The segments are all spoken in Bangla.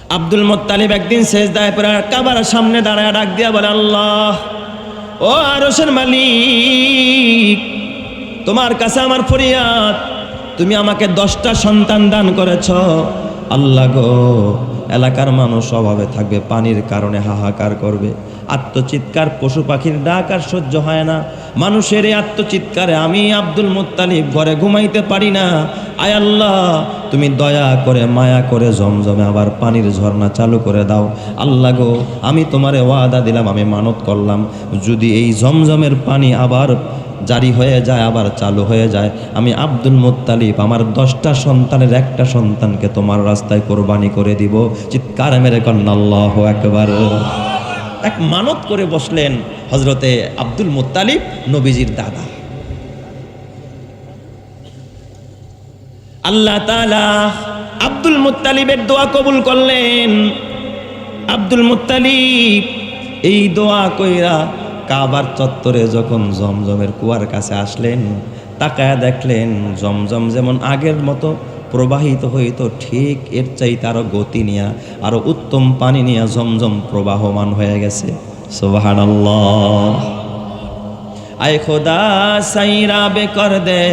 আব্দুল মুত্তালিব একদিন সেজদায় পড়ে কাবার সামনে দাঁড়ায় ডাক দিয়া বলে, আল্লাহ, ও আরশের মালিক, তোমার কাছে আমার ফরিয়াদ, তুমি আমাকে 10টা সন্তান দান করেছ। আল্লাহ গো, এলাকার মানুষ অভাবে থাকবে, পানির কারণে হাহাকার করবে, আত্মচিৎকার, পশু পাখির ডাক আর সহ্য হয় না, মানুষের এই আত্মচিৎকারে আমি আব্দুল মুত্তালিব ঘরে ঘুমাইতে পারি না। আয় আল্লাহ, তুমি দয়া করে মায়া করে জমজমে আবার পানির ঝর্ণা চালু করে দাও। আল্লাহ গো, আমি তোমারে ওয়াদা দিলাম, আমি মানত করলাম, যদি এই জমজমের পানি আবার জারি হয়ে যায়, আবার চালু হয়ে যায়, আমি আব্দুল মুত্তালিব আমার 10টা সন্তানের একটা সন্তানকে তোমার রাস্তায় কোরবানি করে দিব। চিৎকার মেরে কন্যা আল্লাহু আকবার। এক মানত করে বসলেন হযরতে আব্দুল মুত্তালিব, নবীজির দাদা। আল্লাহ তাআলা আব্দুল মুত্তালিবের দোয়া কবুল করলেন। আব্দুল মুত্তালিব এই দোয়া কইরা কাবার চত্বরে যখন জমজমের কুয়ার কাছে আসলেন, তাকায়া দেখলেন জমজম যেমন আগের মতো প্রবাহিত হইত, ঠিক এর চাইতে আরো গতি নিয়া, আরো উত্তম পানি নিয়া জমজম প্রবাহমান হয়ে গেছে। সুবহানাল্লাহ। आए खुदा सैरा बे कर दे,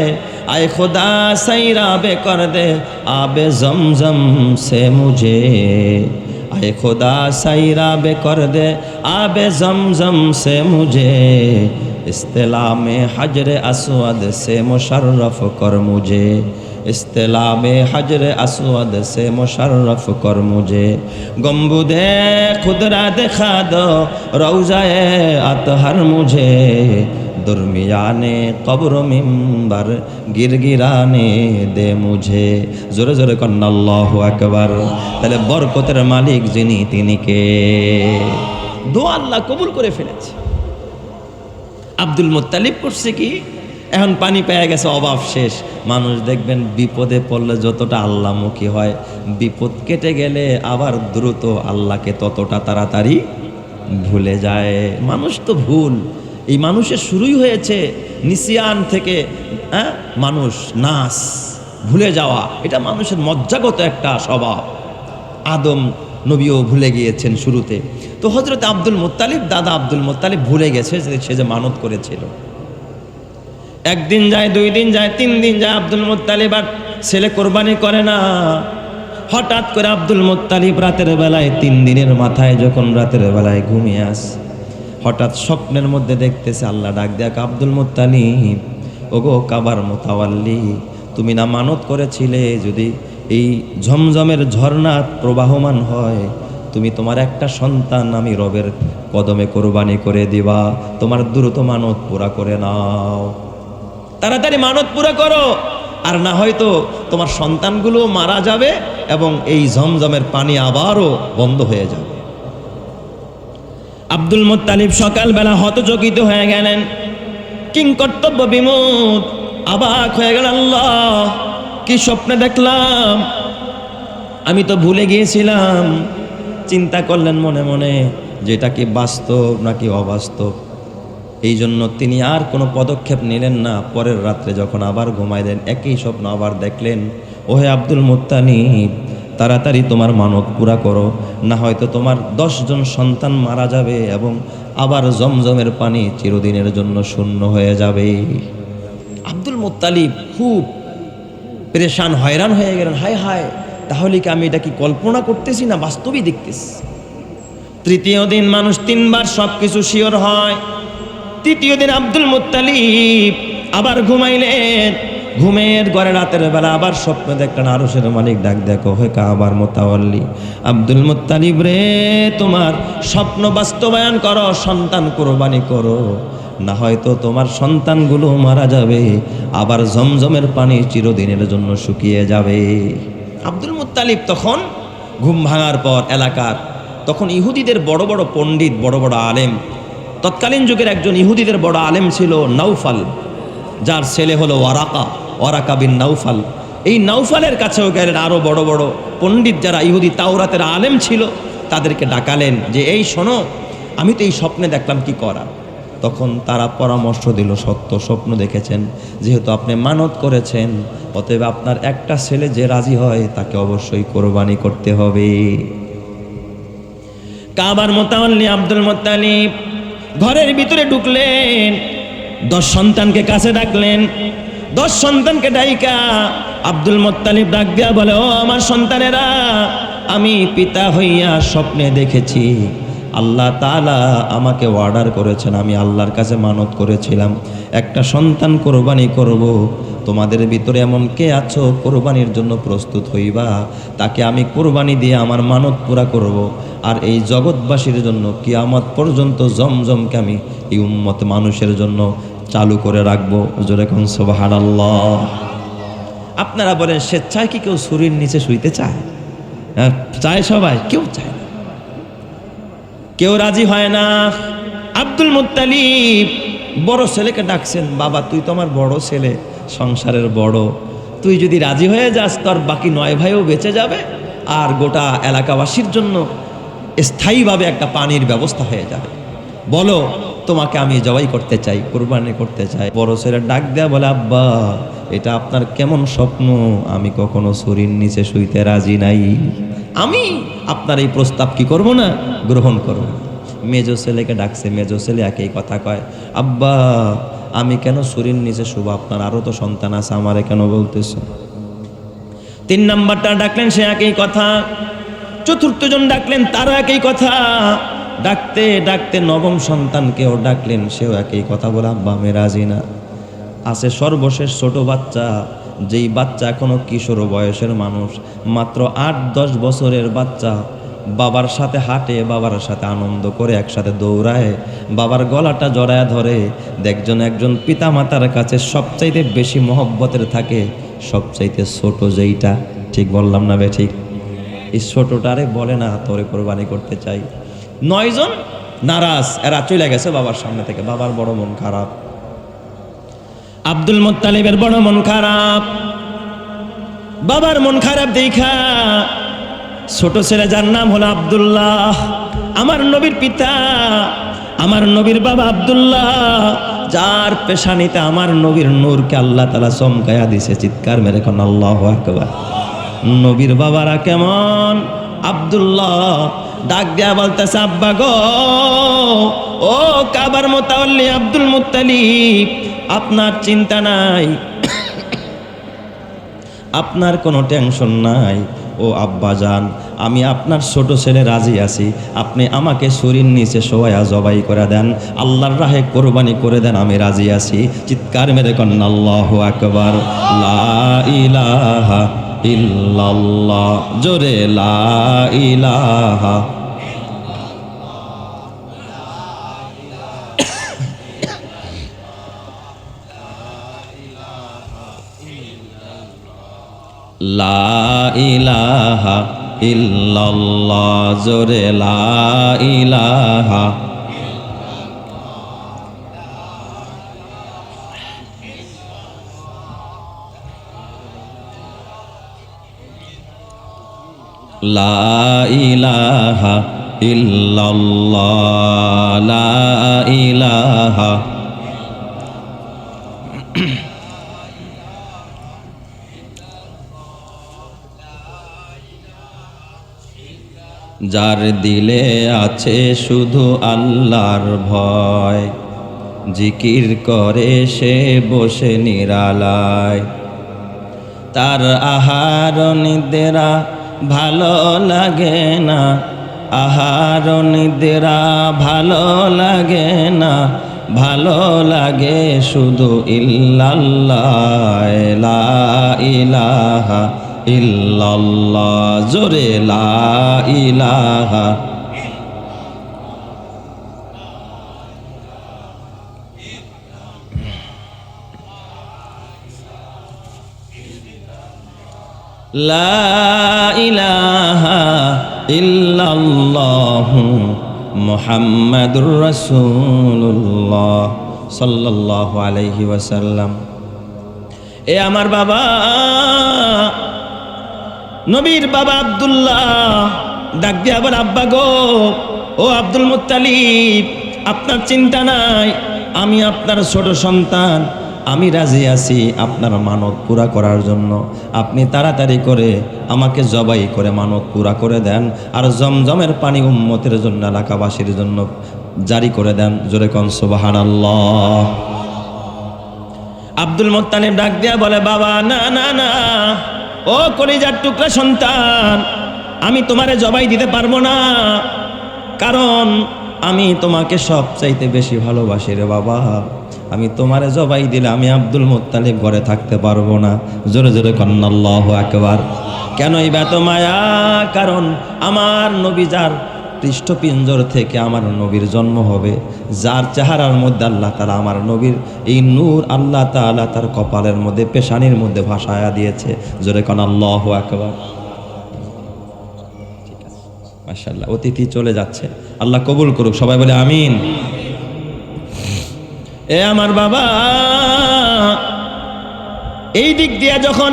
आए खुदा सैरा बे कर दे आबे जमजम से मुझे, आए खुदा सैरा बे कर दे आबे जमजम से मुझे, इस्तिला में हजर अस्वद से मुशर्रफ कर मुझे, इस्तिला में हजर अस्वद से मुशर्रफ कर मुझे, गम्बुदे खुदरा दिखा दो रौज़ाए अतहर मुझे, दुर्मियाने कब्र मिंबर गिरगिराने दे मुझे। जोरे जोरे कन्ना अल्लाहु আকবার। তাহলে বরকতের মালিক যিনি, তিনি কে? দোয়া আল্লাহ কবুল করে ফেলেছে। আব্দুল মুত্তালিব করছে কি, এখন পানি পেয়ে গেছে, অভাব শেষ। মানুষ দেখবেন বিপদে পড়লে যতটা আল্লাহমুখী হয়, বিপদ কেটে গেলে আবার দ্রুত আল্লাহকে ততটা তাড়াতাড়ি ভুলে যায়। মানুষ তো ভুল, এই মানুষের শুরুই হয়েছে নিসিয়ান থেকে। মানুষ নাস, ভুলে যাওয়া, এটা মানুষের মজ্জাগত একটা স্বভাব। আদম নবীও ভুলে গিয়েছেন শুরুতে। তো হযরত আব্দুল মুত্তালিব, দাদা আব্দুল মুত্তালিব ভুলে গেছে সে যে মানত করেছিল। একদিন যায়, 2 দিন যায়, 3 দিন যায়, আব্দুল মুত্তালিব আর ছেলে কোরবানি করে না। হঠাৎ করে আব্দুল মুত্তালিব রাতের বেলায়, 3 দিনের মাথায় যখন রাতের বেলায় ঘুমিয়ে আসে, হঠাৎ স্বপ্নের মধ্যে দেখতেছে আল্লাহ ডাক দেখ, আব্দুল মুত্তালিব, ওগো কাবার মোতাওয়াল্লি, তুমি না মানত করেছিলে যদি এই ঝমঝমের ঝর্ণা প্রবাহমান হয়, তুমি তোমার একটা সন্তান আমি রবের কদমে কোরবানি করে দিবা। তোমার দ্রুত মানত পুরা করে নাও, তাড়াতাড়ি মানত পুরা করো, আর না হয়তো তোমার সন্তানগুলো মারা যাবে এবং এই ঝমঝমের পানি আবারও বন্ধ হয়ে যাবে। আব্দুল মুত্তালিব সকালবেলা হতচকিত হয়ে গেলেন, কিংকর্তব্য বিমূঢ়, অবাক হয়ে গেল। আল্লাহ, কি স্বপ্নে দেখলাম, আমি তো ভুলে গিয়েছিলাম। চিন্তা করলেন মনে মনে যে এটা কি বাস্তব নাকি অবাস্তব। এই জন্য তিনি আর কোনো পদক্ষেপ নিলেন না। পরের রাত্রে যখন আবার ঘুমাইলেন, একই স্বপ্ন আবার দেখলেন। ওহে আব্দুল মুত্তালিব, তাড়াতাড়ি তোমার মানত পুরা করো, না হয়তো তোমার 10 জন সন্তান মারা যাবে এবং আবার জমজমের পানি চিরদিনের জন্য শূন্য হয়ে যাবে। আব্দুল মুত্তালিব খুব পেরেশান, হয়রান হয়ে গেলেন। হায় হায়, তাহলে কি আমি এটা কি কল্পনা করতেছি না বাস্তবেই দেখতেছি? 3য় দিন মানুষ 3 বার সব কিছু শিওর হয়। 3য় দিন আব্দুল মুত্তালিব আবার ঘুমাইলেন। ঘুমের ঘরে রাতের বেলা আবার স্বপ্ন দেখলেন, আরশের মালিক ডাক দেখো, হে কাবার মোতাওয়াল্লি, আব্দুল মুত্তালিব রে, তোমার স্বপ্ন বাস্তবায়ন করো, সন্তান কোরবানি করো, না হয়তো তোমার সন্তানগুলো মারা যাবে, আবার জমজমের পানি চিরদিনের জন্য শুকিয়ে যাবে। আব্দুল মুত্তালিব তখন ঘুম ভাঙার পর এলাকার, তখন ইহুদিদের বড় বড় পণ্ডিত, বড় বড় আলেম, তৎকালীন যুগের একজন ইহুদিদের বড় আলেম ছিল নাউফাল, যার ছেলে হলো ওয়ারাকা বিন নাউফাল। এই নাউফালের কাছেও গেলেন আরো বড় বড় পণ্ডিত যারা ইহুদি তাওরাতের আলেম ছিল, তাদেরকে ডাকালেন যে এই শোনো, আমি তো এই স্বপ্নে দেখলাম, কি করা? তখন তারা পরামর্শ দিল, সত্য স্বপ্ন দেখেছেন, যেহেতু আপনি মানত করেছেন, অতএব আপনার একটা ছেলে যে রাজি হয় তাকে অবশ্যই কোরবানি করতে হবে। কাবার মোতাওয়াল্লি আব্দুল মুত্তালিব ঘরের ভিতরে ঢুকলেন, 10 সন্তানকে কাছে ডাকলেন। 10 সন্তানকে ডাইকা আব্দুল মুত্তালিব ডাক দিয়া বলে, ও আমার সন্তানেরা, আমি পিতা হইয়া স্বপ্নে দেখেছি আল্লাহ তাআলা আমাকে অর্ডার করেছেন, আমি আল্লাহর কাছে মানত করেছিলাম একটা সন্তান কোরবানি করব। তোমাদের ভিতরে এমন কে আছো কোরবানির জন্য প্রস্তুত হইবা, তাকে আমি কোরবানি দিয়ে আমার মানত পুরা করব। আর এই জগৎবাসীর জন্য কিয়ামত পর্যন্ত জমজমকে আমি এই উম্মত মানুষের জন্য চালু করে রাখবো। জোরে কোন সুবহানাল্লাহ। আপনারা বলেন স্বেচ্ছায় কি কেউ ছুরির নিচে শুইতে চায়? হ্যাঁ, চায় সবাই? কেউ চায় না, কেউ রাজি হয় না। আব্দুল মুত্তালিব বড় ছেলেকে ডাকছেন, বাবা তুই তো আমার বড় ছেলে, সংসারের বড়, তুই যদি রাজি হয়ে যাস তোর বাকি 9 ভাইও বেঁচে যাবে, আর গোটা এলাকাবাসীর জন্য স্থায়ীভাবে একটা পানির ব্যবস্থা হয়ে যাবে। বলো, তোমাকে আমি জবাই করতে চাই, কুরবানি করতে চাই। বড় ছেলে ডাক দেয়া বলে, আব্বা এটা আপনার কেমন স্বপ্ন, আমি কখনো ছুরির নিচে শুইতে রাজি নাই, আমি আপনার এই প্রস্তাব কি করব না, গ্রহণ করব। মেজো ছেলেকে ডাকছে, মেজো ছেলে একই কথা কয়, আব্বা আমি কেন ছুরির নিচে শুব, আপনার আরও তো সন্তান আছে, আমারে কেন বলতেছে। 3 নাম্বারটা ডাকলেন, সে একই কথা। 4র্থ জন ডাকলেন, তারও একই কথা। ডাকতে ডাকতে 9ম সন্তানকেও ডাকলেন, সেও একই কথা বলে, আব্বা আমি রাজি না। আছে সর্বশেষ ছোট বাচ্চা, যেই বাচ্চা এখনো কিশোর বয়সের মানুষ, মাত্র 8-10 বছরের বাচ্চা, বাবার সাথে হাঁটে, বাবার সাথে আনন্দ করে, একসাথে দৌড়ায়, বাবার গলাটা জড়ায় ধরে। দেখজন একজন পিতা মাতার কাছে সবচাইতে বেশি মহব্বতের থাকে সবচাইতে ছোট যেইটা, ঠিক বললাম না বে? ঠিক, এই ছোটটারে বলে না তোরে কোরবানি করতে চাই। 9 জন নারাজ, এরা চলে গেছে বাবার সামনে থেকে। বাবার বড় মন খারাপ, আব্দুল মুত্তালিবের বড় মন খারাপ। বাবার মন খারাপ দেখা ছোট ছেলে, যার নাম হলো আব্দুল্লাহ, আমার নবীর পিতা, আমার নবীর বাবা আব্দুল্লাহ, যার পেশানিতে আমার নবীর নূরকে আল্লাহ তাআলা চমকায়া দিছে। চিৎকার মেরে কোন আল্লাহু আকবার। নবীর বাবারা কেমন? আব্দুল্লাহ ডাক দেয়া বলতেছে, আব্বা গো, ও কাবার মোতাওয়াল্লি আব্দুল মুত্তালিব, আপনার চিন্তা নাই, আপনার কোনো টেনশন নাই। ও আব্বা জান, আমি আপনার ছোট ছেলে রাজি আছি, আপনি আমাকে ছুরির নিচে শোয়া জবাই করে দেন, আল্লাহর রাহে কোরবানি করে দেন, আমি রাজি আছি। চিৎকার মেরে কন্যা আল্লাহু আকবার। লা ইলাহা ইল্লাল্লাহ, জোরে লা ইলাহা। লা ইলাহা ইল্লাল্লাহ, জোরে লা ইলাহা। লা ইলাহা ইল্লাল্লাহ, লা ইলাহা। যার দিলে আছে শুধু আল্লাহর ভয়, জিকির করে সে বসে নিরালায়, তার আহার নিদ্রা ভালো লাগে না, আহার নিদ্রা ভালো লাগে না, ভালো লাগে শুধু ইল্লাল্লাহ, লা ইলাহা ইল্লাল্লাহ, জোরে লা ইলাহা। লা ইলাহা ইল্লাল্লাহু মুহাম্মাদুর রাসূলুল্লাহ সাল্লাল্লাহু আলাইহি ওয়াসাল্লাম। এ আমার বাবা, নবীর বাবা আব্দুল্লাহ ডাক দিয়া বলে, আব্বা গো, ও আব্দুল মুত্তালিব, আপনার চিন্তা নাই, আমি আপনার ছোট সন্তান, আমি রাজি আছি আপনার মানত পুরা করার জন্য। আপনি তাড়াতাড়ি করে আমাকে জবাই করে মানত পুরা করে দেন, আর জমজমের পানি উম্মতের জন্য, এলাকাবাসীর জন্য জারি করে দেন। জোরে কোন সুবহানাল্লাহ। আব্দুল মুত্তালিব ডাক দিয়া বলে, বাবা না না না, ও কলিজার টুকরা সন্তান, আমি তোমারে জবাই দিতে পারবো না, কারণ আমি তোমাকে সবচাইতে বেশি ভালোবাসি রে বাবা। আমি তোমারে জবাই দিলে আমি আব্দুল মুত্তালিব ঘরে থাকতে পারবো না। জোরে জোরে কন্না আল্লাহু আকবার। কেনই বা এত মায়া? কারণ আমার নবী যার পৃষ্ঠপিঞ্জর থেকে আমার নবীর জন্ম হবে, যার চেহারার মধ্যে আল্লাহ তাআলা আমার নবীর এই নূর আল্লাহ তাআলা তার কপালের মধ্যে, পেশানির মধ্যে ভাসায়া দিয়েছে। জোরে কন্না আল্লাহু আকবার। মাশাআল্লাহ, অতিথি চলে যাচ্ছে, আল্লাহ কবুল করুক, সবাই বলে আমিন। এ আমার বাবা, এই দিক দিয়া যখন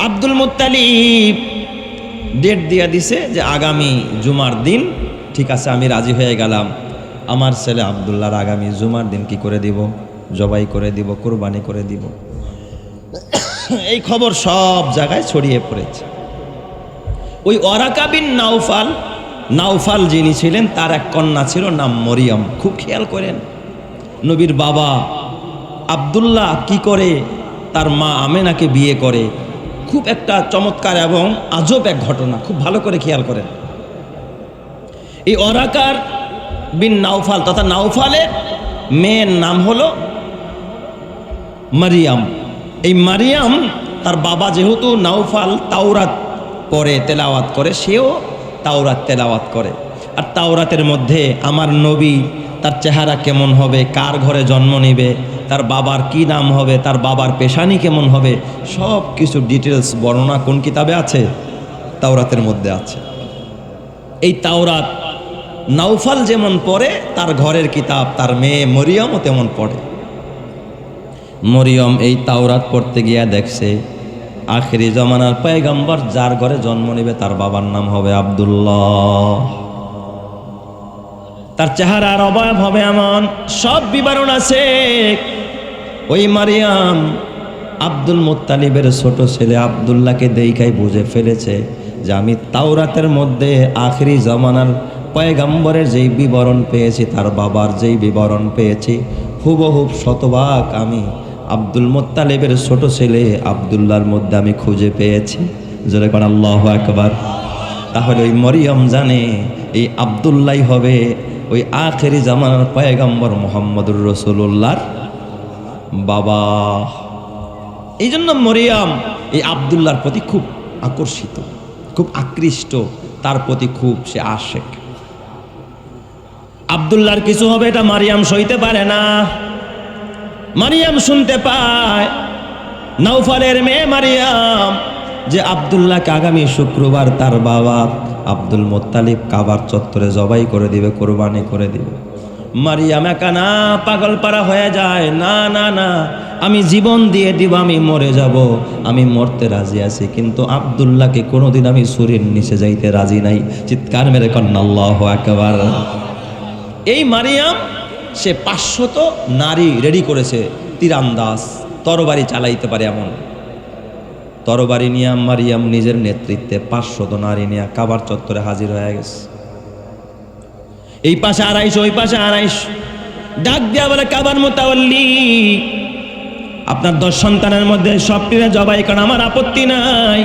আব্দুল মুত্তালিব ডেট দিয়া দিছে যে আগামী জুমার দিন, ঠিক আছে আমি রাজি হয়ে গেলাম, আমার ছেলে আব্দুল্লাহর আগামী জুমার দিন কি করে দিব? জবাই করে দিব, কুরবানি করে দিব। এই খবর সব জায়গায় ছড়িয়ে পড়েছে। ওই ওয়ারাকা বিন নাউফাল যিনি ছিলেন, তার এক কন্যা ছিল নাম মরিয়ম। খুব খেয়াল করেন, নবীর বাবা আব্দুল্লাহ কি করে তার মা আমেনাকে বিয়ে করে, খুব একটা চমৎকার এবং আজব এক ঘটনা, খুব ভালো করে খেয়াল করেন। এই ওয়ারাকার বিন নাউফাল তথা নাউফালের মেয়ের নাম হলো মারিয়াম। এই মারিয়াম, তার বাবা যেহেতু নাউফাল তাওরাত পড়ে তেলাওয়াত করে, সেও তাওরাত তেলাওয়াত করে। আর তাওরাতের মধ্যে আমার নবী, তার চেহারা কেমন হবে, কার ঘরে জন্ম নেবে, তার বাবার কি নাম হবে, তার বাবার পেশানি কেমন হবে, সব কিছু ডিটেলস বর্ণনা কোন কিতাবে আছে? তাওরাতের মধ্যে আছে। এই তাওরাত নাউফাল যেমন পড়ে, তার ঘরের কিতাব তার মেয়ে মরিয়মও তেমন পড়ে। মরিয়ম এই তাওরাত পড়তে গিয়া দেখছে আখেরি জামানার পয়গম্বর যার ঘরে জন্ম নেবে তার বাবার নাম হবে আব্দুল্লাহ, তার চেহারার অবয়ব হবে এমন, সব বিবরণ আছে। ওই মারিয়াম আব্দুল মুত্তালিবের ছোট ছেলে আব্দুল্লাহকে দেখাই বুঝে ফেলেছে যে আমি তাওরাতের মধ্যে আখেরি জামানার পয়গম্বরের যেই বিবরণ পেয়েছি, তার বাবার যেই বিবরণ পেয়েছি, হুবহুব শতভাগ আমি আব্দুল মুত্তালিবের ছোট ছেলে আব্দুল্লাহর মধ্যে আমি খুঁজে পেয়েছি। জোরে কোন আল্লাহু আকবার। তাহলে ওই মরিয়ম জানে এই আব্দুল্লাহ হবে ওই আখেরি জামানার পয়গম্বর মুহাম্মদুর রাসূলুল্লাহর বাবা। এই জন্য মরিয়ম এই আব্দুল্লাহর প্রতি খুব আকর্ষিত, খুব আকৃষ্ট, তার প্রতি খুব সে আশেক। আব্দুল্লাহর কিছু হবে এটা মারিয়াম সইতে পারে না। মারিয়াম শুনতে পায় নাউফালের মেয়ে মারিয়াম যে আব্দুল্লাহকে আগামী শুক্রবার তার বাবা আব্দুল মুত্তালিব কাবার চত্বরে জবাই করে দিবে, কোরবানি করে দিবে। মারিয়াম একানা পাগল পারা হয়ে যায়, না না না, আমি জীবন দিয়ে দিব, আমি মরে যাব, আমি মরতে রাজি আছি, কিন্তু আব্দুল্লাহকে কোনোদিন আমি ছুরির নিচে যাইতে রাজি নাই। চিৎকার মেরে কন্না আল্লাহু আকবার। এই মারিয়াম সে 500 নারী রেডি করেছে, তীরান্দাজ, তরবারি চালাইতে পারে এমন। তরবারি নিয়ে মারিয়াম নিজের নেতৃত্বে 500 নারী নিয়ে কাবার চত্বরে হাজির হয়ে গেছে। এই পাশে 250, ওই পাশে 250, ডাক দিয়া বলে কাবার মুতাওয়াল্লি, আপনার 10 সন্তানের মধ্যে সবটিরে জবাই করেন, আমার আপত্তি নাই,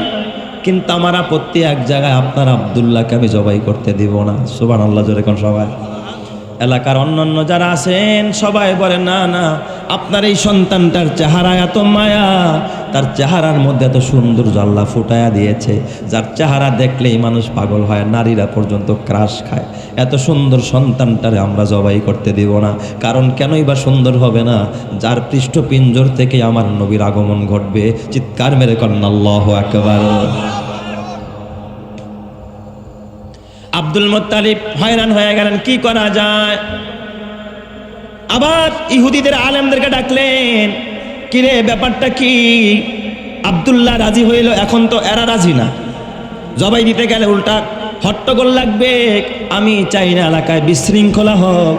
কিন্তু আমার আপত্তি এক জায়গায়, আপনার আব্দুল্লাহকে আমি জবাই করতে দিব না। সুবহানাল্লাহ, জোরে কোন সবাই। এলাকার অন্যান্য যারা আছেন সবাই বলে না না, আপনার এই সন্তানটার চেহারা এত মায়া, তার চেহারার মধ্যে এত সুন্দর আল্লাহ ফুটায়া দিয়েছে, যার চেহারা দেখলেই মানুষ পাগল হয়, নারীরা পর্যন্ত ক্রাশ খায়। এত সুন্দর সন্তানটারে আমরা জবাই করতে দিব না। কারণ কেনই বা সুন্দর হবে না? যার পৃষ্ঠপিঞ্জর থেকে আমার নবীর আগমন ঘটবে। চিৎকার মেরে কন্না আল্লাহু আকবার। আব্দুল মুত্তালিব হয়রান হয়ে গেলেন, কি করা যায়? আবার ইহুদিদের আলেমদেরকে ডাকলেন, কিরে ব্যাপারটা কি? আব্দুল্লাহ রাজি হইল, এখন তো এরা রাজি না, জবাই দিতে গেলে উল্টা হট্টগোল লাগবে। আমি চাই না এলাকায় বিশৃঙ্খলা হোক,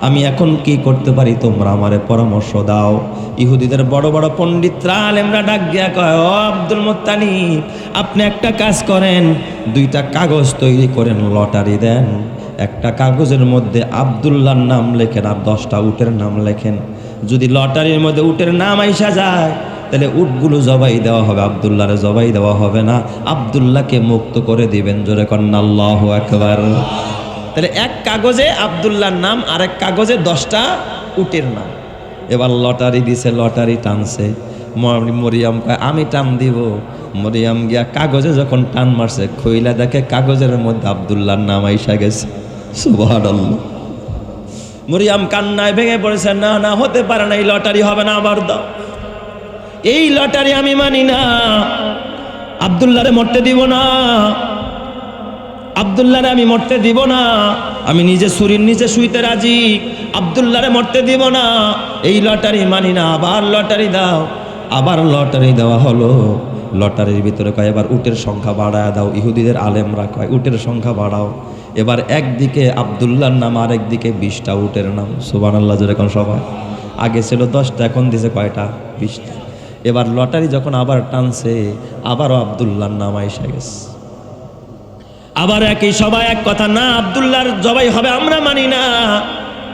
আমি এখন কি করতে পারি, তোমরা আমারে পরামর্শ দাও। ইহুদিদের বড় বড় পণ্ডিতরা আলেমরা ডাক দিয়া কয়, ও আব্দুল মুত্তালিব, আপনি একটা কাজ করেন, 2টা কাগজ তৈরি করেন, লটারি দেন। একটা কাগজের মধ্যে আব্দুল্লাহর নাম লেখেন আর 10টা উটের নাম লেখেন। যদি লটারির মধ্যে উটের নাম আইসা যায়, তাহলে উটগুলো জবাই দেওয়া হবে, আব্দুল্লাহরে জবাই দেওয়া হবে না, আব্দুল্লাহকে মুক্ত করে দিবেন। জোরে কন্না আল্লাহু আকবার। তাহলে এক কাগজে আব্দুল্লাহর নাম, আর এক কাগজে 10টা উটের নাম। এবার লটারি দিছে, লটারি টানছে। মরিয়াম কয় আমি টান দিব। মরিয়াম গিয়া কাগজে যখন টান মারছে, খইলা দেখে কাগজের মধ্যে আব্দুল্লাহর নাম আইসা গেছে। সুবহানাল্লাহ। মরিয়াম কান্নায় ভেঙে পড়েছে, না না, হতে পারে না, এই লটারি হবে না, আবার দাও। এই লটারি আমি মানি না, আব্দুল্লাহরে মরতে দিব না, আব্দুল্লাহরে আমি মরতে দিব না, আমি নিজে ছুরির নিচে শুইতে রাজি, আব্দুল্লাহরে মরতে দিব না, এই লটারি মানি না। আবার লটারি দাও। আবার লটারি দেওয়া হলো। লটারির ভিতরে কয় এবার উটের সংখ্যা বাড়ায় দাও। ইহুদিদের আলেমরা কয় উটের সংখ্যা বাড়াও। এবার একদিকে আব্দুল্লাহর নাম, আর একদিকে 20টা উটের নাম। সুবহানাল্লাহ। যেরকম সবাই আগে ছিল 10টা, এখন দিছে কয়টা? 20টা। এবার লটারি যখন আবার টানছে, আবারও আব্দুল্লাহর নাম আইসা গেছে। আবার একই সবাই এক কথা, না, আব্দুল্লাহর জবাই হবে, আমরা মানি না,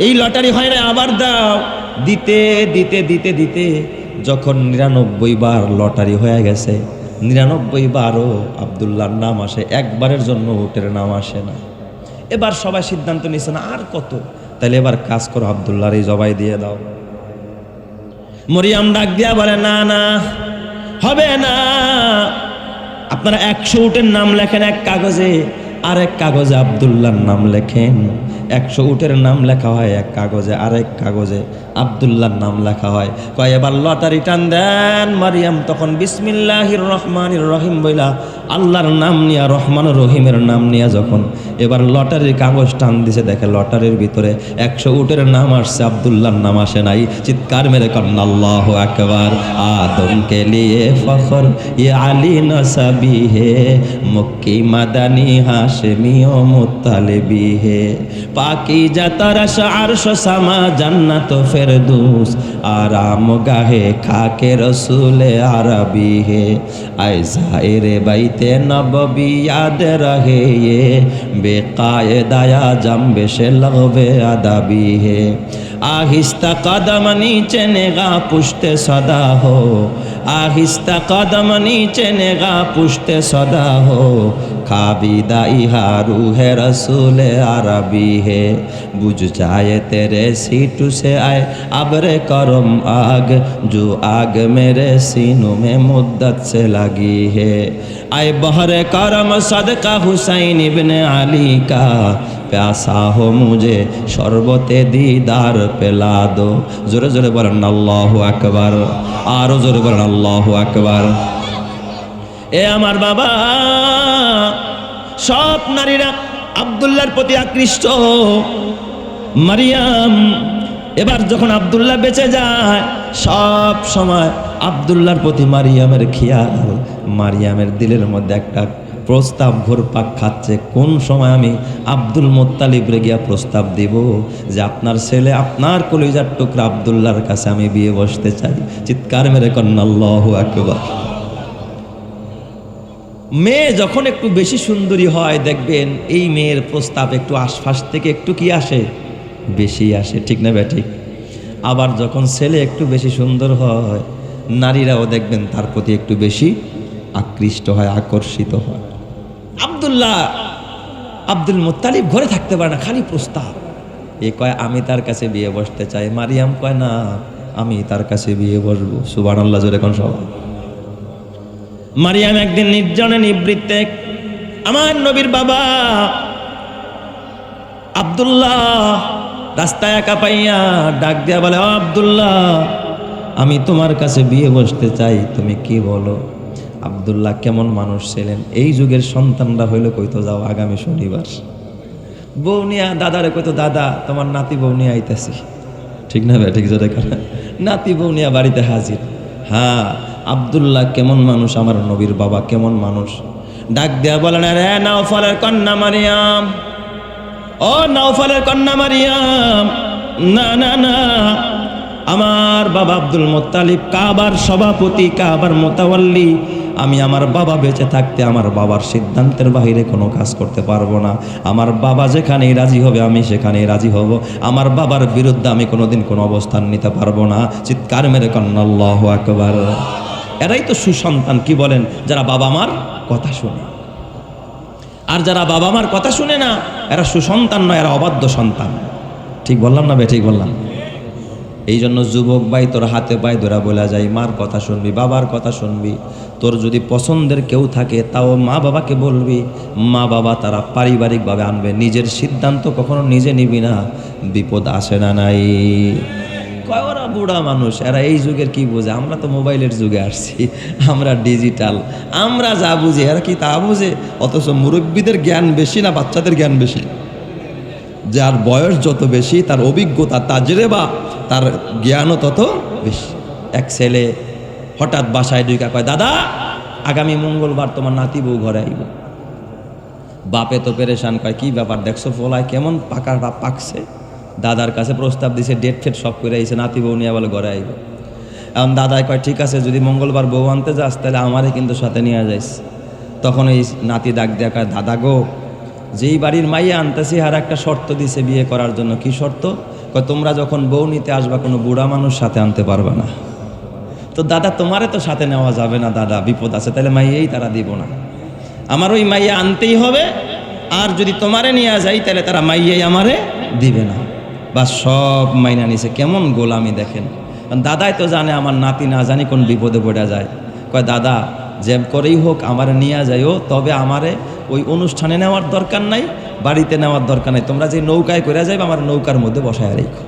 এই লটারি হয় না, আবার দাও। দিতে দিতে দিতে দিতে যখন 99 বার লটারি হয়ে গেছে, 99 বারও আব্দুল্লাহর নাম আসে, একবারের জন্য উটের নাম আসে না। এবার সবাই সিদ্ধান্ত নিছে, না আর কত, তাহলে এবার কাজ করো, আব্দুল্লাহর এই জবাই দিয়ে দাও। মরিয়াম ডাক দিয়া বলে, না না, হবে না, আপনারা 100 উটের নাম লেখেন এক কাগজে, আর এক কাগজে আব্দুল্লাহর নাম লেখেন। 100 উটের নাম লেখা হয় এক কাগজে, আর এক কাগজে আব্দুল্লাহর নাম লেখা হয়। কয় এবার লটারি টান দেন। মারিয়াম তখন বিসমিল্লাহির রহমানির রহিম বইলা আল্লাহর নাম নিয়া, রহমান রহিমের নাম নিয়া যখন এবার লটারির কাগজ টান দিছে, দেখে লটারির ভিতরে 100 উটের নাম আসছে, আব্দুল্লাহর নাম আসে নাই। চিৎকার মেরে করেন আল্লাহু আকবার। আদম কে লিয়ে ফখর ইয়ে আলী নসবি হে, মক্কি মাদানী হাশমি ও মুত্তালিবি হে, পাকিজা তরস আরশ সামা জান্নাত ফেরদৌস, আরাম গাহে খাকে রসুল আরবি হে, আয় জায়েরে বাইতে নববী याद रहे ये, बेकायदाया जम्बे से लगवे अदबी है, आहिस्ता कदम नीचे नेगा पुश्ते सदा हो, आहिस्ता कदम नीचे नेगा पुश्ते सदा हो, खाबिदा इहा रूह रसूल अरबी है, बुझ जाए तेरे सीटू से आए अब्रे करम आग, जो आग मेरे सीनों में मुद्दत से लगी है, आए बहरे करम सदका हुसैन इब्ने अली का, प्यासा हो मुझे शरबते दीदार पिला दो। जोरे जोरे बोलें अल्लाहु আকবার, आरो जोरे बोलें अल्लाहु আকবার। এ আমার বাবা, সব নারীরা আব্দুল্লাহর প্রতি আকৃষ্ট। মারিয়াম এবার যখন আব্দুল্লাহ বেঁচে যায়, সব সময় আব্দুল্লাহর প্রতি মারিয়ামের খেয়াল। মারিয়ামের দিলের মধ্যে একটা প্রস্তাব ঘুরপাক খাচ্ছে, কোন সময় আমি আব্দুল মুত্তালিবরে গিয়া প্রস্তাব দিব যে আপনার ছেলে, আপনার কলিজার টুকরা আব্দুল্লাহর কাছে আমি বিয়ে বসতে চাই। চিৎকার মেরে করেন আল্লাহু আকবার। মেয়ে যখন একটু বেশি সুন্দরী হয়, দেখবেন এই মেয়ের প্রস্তাব একটু আশপাশ থেকে একটু কি আসে, বেশি আসে, ঠিক না ঠিক? আবার যখন ছেলে একটু বেশি সুন্দর হয়, নারীরাও দেখবেন তার প্রতি একটু বেশি আকৃষ্ট হয়, আকর্ষিত হয়। আব্দুল মুত্তালিব ঘরে থাকতে পারে না, খালি প্রস্তাব। এ কয় আমি তার কাছে বিয়ে বসতে চাই, মারিয়াম কয় না, আমি তার কাছে বিয়ে বসবো। সুবহানাল্লাহ। জোরে কোন সবাই। মারিয়াম একদিন নির্জনে নিবৃত্তে আমার নবীর বাবা আব্দুল্লাহ রাস্তায় একা পাইয়া ডাক দিয়া বলে, ও আব্দুল্লাহ, আমি তোমার কাছে বিয়ে বসতে চাই, তুমি কি বলো? আব্দুল্লাহ কেমন মানুষ ছিলেন, এই যুগের সন্তানরা হইলো কইতো যাও আগামী শনিবার, বৌনিয়া দাদারে কইতো দাদা তোমার নাতি বৌনিয়া আইতাছি, ঠিক না ঠিক? জোরে করে নাতি বৌনিয়া বাড়িতে হাজির। হ্যাঁ, আব্দুল্লাহ কেমন মানুষ, আমার নবীর বাবা কেমন মানুষ। ডাক দেয়া বলেন, রে নাওফলের কন্যা মারিয়াম, ও নাওফলের কন্যা মারিয়াম, না না না, আমার বাবা আব্দুল মুত্তালিব কাবার সভাপতি, কাবার মোতাওয়াল্লি। আমি আমার বাবা বেঁচে থাকতে আমার বাবার সিদ্ধান্তের বাইরে কোনো কাজ করতে পারবো না। আমার বাবা যেখানেই রাজি হবে আমি সেখানেই রাজি হব। আমার বাবার বিরুদ্ধে আমি কোনোদিন কোনো অবস্থান নিতে পারবো না। চিৎকার মেরে কন্না আল্লাহু আকবার। এরাই তো সুসন্তান, কি বলেন, যারা বাবা মার কথা শুনে। আর যারা বাবা মার কথা শুনে না, এরা সুসন্তান নয়, এরা অবাধ্য সন্তান। ঠিক বললাম না বে? ঠিক বললাম। এই জন্য যুবক ভাই, তোর হাতে পায়ে ধরা বলা যায়, মার কথা শুনবি, বাবার কথা শুনবি। তোর যদি পছন্দের কেউ থাকে তাও মা বাবাকে বলবি। মা বাবা তারা পারিবারিকভাবে আনবে, নিজের সিদ্ধান্ত কখনো নিজে নিবি না, বিপদ আসে না নাই। কয় ওরা বুড়া মানুষ, এরা এই যুগের কি বোঝে? আমরা তো মোবাইলের যুগে আসছি, আমরা ডিজিটাল, আমরা যা বুঝি এরা কি তা বুঝে? অথচ মুরব্বীদের জ্ঞান বেশি না বাচ্চাদের জ্ঞান বেশি? যার বয়স যত বেশি তার অভিজ্ঞতা, তাজরেবা, তার জ্ঞানও তত বেশি। এক ছেলে হঠাৎ বাসায় ঢুকা কয়, দাদা আগামী মঙ্গলবার তোমার নাতি বউ ঘরে আইব। বাপে তো পেরেশান, কয় কি ব্যাপার, দেখছো ফলায় কেমন পাকা পাকছে? দাদার কাছে প্রস্তাব দিছে, ডেট ফেট সব করে আইছে, নাতি বউ নিয়ে বলে ঘরে আইব। এখন দাদাই কয় ঠিক আছে, যদি মঙ্গলবার বউ আনতে যাস তাহলে আমারে কিন্তু সাথে নিয়ে যাইস। তখন এই নাতি ডাক দেয়া কয়, দাদা গো, যেই বাড়ির মাইয়া আনতেছি আর একটা শর্ত দিছে বিয়ে করার জন্য। কি শর্ত? কয় তোমরা যখন বউ নিতে আসবা কোনো বুড়া মানুষ সাথে আনতে পারবে না। তো দাদা তোমারে তো সাথে নেওয়া যাবে না দাদা, বিপদ আছে, তাহলে মাইয়াই তারা দিব না, আমার ওই মাইয়া আনতেই হবে। আর যদি তোমারে নিয়ে যাই তাহলে তারা মাইয়াই আমারে দিবে না। বা সব মাইনা নিছে, কেমন গোলামি দেখেন। দাদাই তো জানে আমার নাতি না জানি কোন বিপদে পড়ে যায়। কয় দাদা যে করেই হোক আমারে নিয়ে যাইও, তবে আমারে ওই অনুষ্ঠানে নেওয়ার দরকার নাই, বাড়িতে নেওয়ার দরকার নাই, তোমরা যে নৌকায় করে যাইবে আমার নৌকার মধ্যে বসায় রেখো।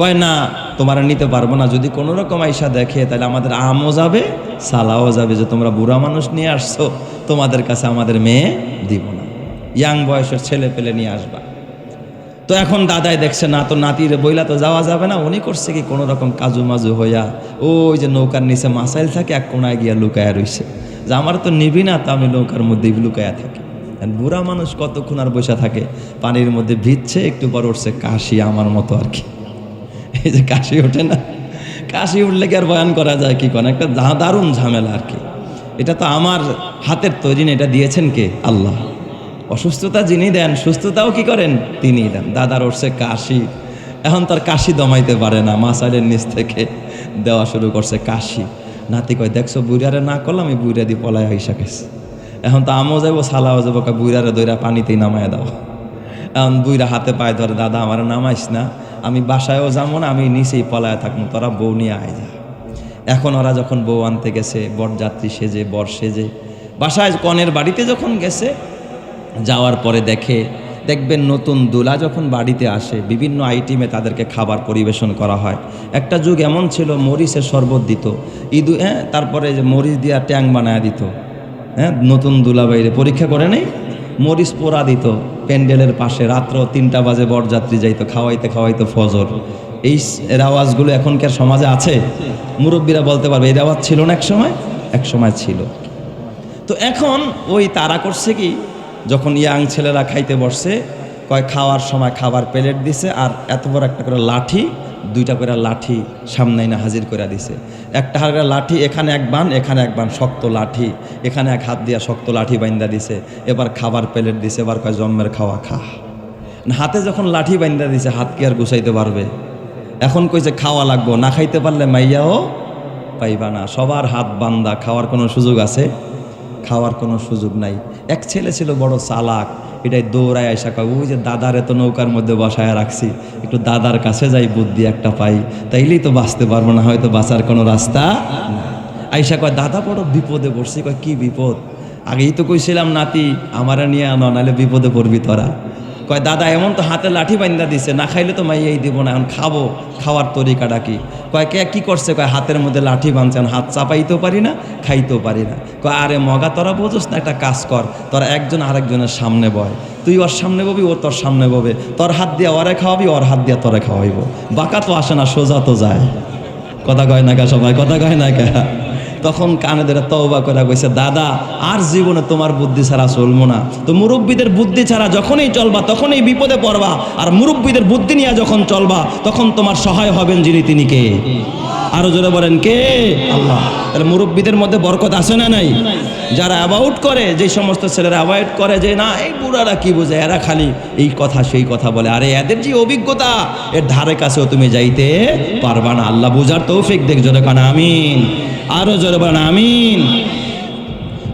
কয় না তোমার নিতে পারবো না, যদি কোনো রকম আইসা দেখে তাহলে আমাদের আমও যাবে সালাও যাবে, যে তোমরা বুড়া মানুষ নিয়ে আসছো, তোমাদের কাছে আমাদের মেয়ে দিব না, ইয়াং বয়সের ছেলে পেলে নিয়ে আসবা। তো এখন দাদাই দেখছে না, তো নাতির বইলা তো যাওয়া যাবে না। উনি করছে কি, কোনো রকম কাজু মাজু হইয়া ওই যে নৌকার নিচে মাসাইল থাকে এক কোনায় গিয়া লুকায়া রইছে, যে আমার তো নিবি না, তো আমি নৌকার মধ্যে লুকায়া থাকি। বুড়া মানুষ কতক্ষণ আর বসে থাকে, পানির মধ্যে ভিজছে, একটু পর উঠছে কাশি, আমার মতো আর কি। এই যে কাশি ওঠে না, কাশি উঠলে কি আর বয়ান করা যায়? কি কোন একটা দারুণ ঝামেলা আর কি। এটা তো আমার হাতের তৈরি, এটা দিয়েছেন কে? আল্লাহ। অসুস্থতা যিনি দেন, সুস্থতাও কি করেন? তিনিই দেন। দাদার উঠছে কাশি, এখন তার কাশি দমাইতে পারে না, মাসাইলের নিচ থেকে দেওয়া শুরু করছে কাশি। নাতি কয় দেখছো বুড়ারে না করলাম, আমি বুড়া দিয়ে পলায় আইসা গেছে। এখন তো আমও যাবো সালাও যাবো, বুড়ারে দইরা পানিতেই নামায় দাও। এখন বুড়া হাতে পায়ে ধরে, দাদা আমার নামাইস না, আমি বাসায়ও যাবো না, আমি নিচেই পলায় থাকবো, তোরা বউ নিয়ে আয় যা। এখন ওরা যখন বউ আনতে গেছে, বরযাত্রী সেজে, বর সেজে, বাসায় কনের বাড়িতে যখন গেছে, যাওয়ার পরে দেখবেন নতুন দোলা যখন বাড়িতে আসে, বিভিন্ন আইটেমে তাদেরকে খাবার পরিবেশন করা হয়। একটা যুগ এমন ছিল, মরিচের শরবত দিত, তারপরে যে মরিচ দিয়া ট্যাং বানায় দিত। নতুন দোলা বাইরে পরীক্ষা করে নেই, মরিচ পোড়া দিত প্যান্ডেলের পাশে। রাত্র 3টা বাজে বরযাত্রী যাইতো, খাওয়াইতে খাওয়াইতো ফজর। এই রেওয়াজগুলো এখনকার সমাজে আছে? মুরব্বীরা বলতে পারবে এই রেওয়াজ ছিল না এক সময় ছিল। তো এখন ওই তারা করছে কি, যখন ইয়াং ছেলেরা খাইতে বসছে, কয় খাওয়ার সময় খাবার প্লেট দিছে, আর এত বড় একটা করে লাঠি, 2টা করে লাঠি সামনে না হাজির করে দিছে। একটা হালকা লাঠি, এখানে এক বান, এখানে এক বান, শক্ত লাঠি, এখানে এক হাত দিয়া শক্ত লাঠি বাইন্দা দিছে। এবার খাবার প্লেট দিছে, এবার কয় জন্মের খাওয়া খা। হাতে যখন লাঠি বাইন্দা দিছে, হাত কি আর গুছাইতে পারবে? এখন কইছে খাওয়া লাগবো, না খাইতে পারলে মাইয়াও পাইবা না। সবার হাত বান্দা, খাওয়ার কোনো সুযোগ আছে? খাওয়ার কোনো সুযোগ নাই। এক ছেলে ছিল বড় চালাক, এটাই দৌড়ায় আইসা কয়, ওই যে দাদার এত নৌকার মধ্যে বসায় রাখছি, একটু দাদার কাছে যাই, বুদ্ধি একটা পাই, তাইলেই তো বাঁচতে পারবো, না হয়তো বাঁচার কোনো রাস্তা না। আইসা কয় দাদা বড় বিপদে পড়ছি। কয় কি বিপদ? আগেই তো কইছিলাম নাতি আমারে নিয়ে আনো, নাহলে বিপদে পড়বি তোরা। কয় দাদা এমন তো হাতে লাঠি বান্ধা দিছে, না খাইলে তো মাইয়াই দিব না, এখন খাবো, খাওয়ার তরিকাটা কি? কয় কে কি করছে? কয় হাতের মধ্যে লাঠি বাঁধছে, হাত চাপাইতেও পারি না, খাইতেও পারি না। কয় আরে মগা, তোরা বোঝোস না, একটা কাজ কর, তোরা একজন আরেকজনের সামনে বয়, তুই ওর সামনে ববি, ও তোর সামনে ববে, তোর হাত দিয়ে ওরে খাওয়াবি, ওর হাত দিয়ে তোরে খাওয়াইব। বাঁকা তো আসে না, সোজা তো যায়। কথা কয় না কে সবাই? কথা কয় না কে? তখন কানে ধরে তওবা করে কইছে, দাদা আর জীবনে তোমার বুদ্ধি ছাড়া চলবো না। তো মুরব্বীদের বুদ্ধি ছাড়া যখনই চলবা তখনই বিপদে পড়বা, আর মুরব্বীদের বুদ্ধি নিয়ে যখন চলবা তখন তোমার সহায় হবেন যিনি, তিনি কে? আরো জোরে বলেন কে? আল্লাহ। তাহলে মুরব্বীদের মধ্যে বরকত আছে না নাই? যারা অ্যাবাউট করে, যে সমস্ত ছেলেরা অ্যাভয়েড করে যে না এই বুড়ারা কি বোঝে, এরা খালি এই কথা সেই কথা বলে, আরে এদের যে অভিজ্ঞতা এর ধারে কাছেও তুমি যাইতে পারবা না। আল্লাহ বুঝার তৌফিক দেখ, জোরে কান আমিন, আরো জোরে বলেন আমিন।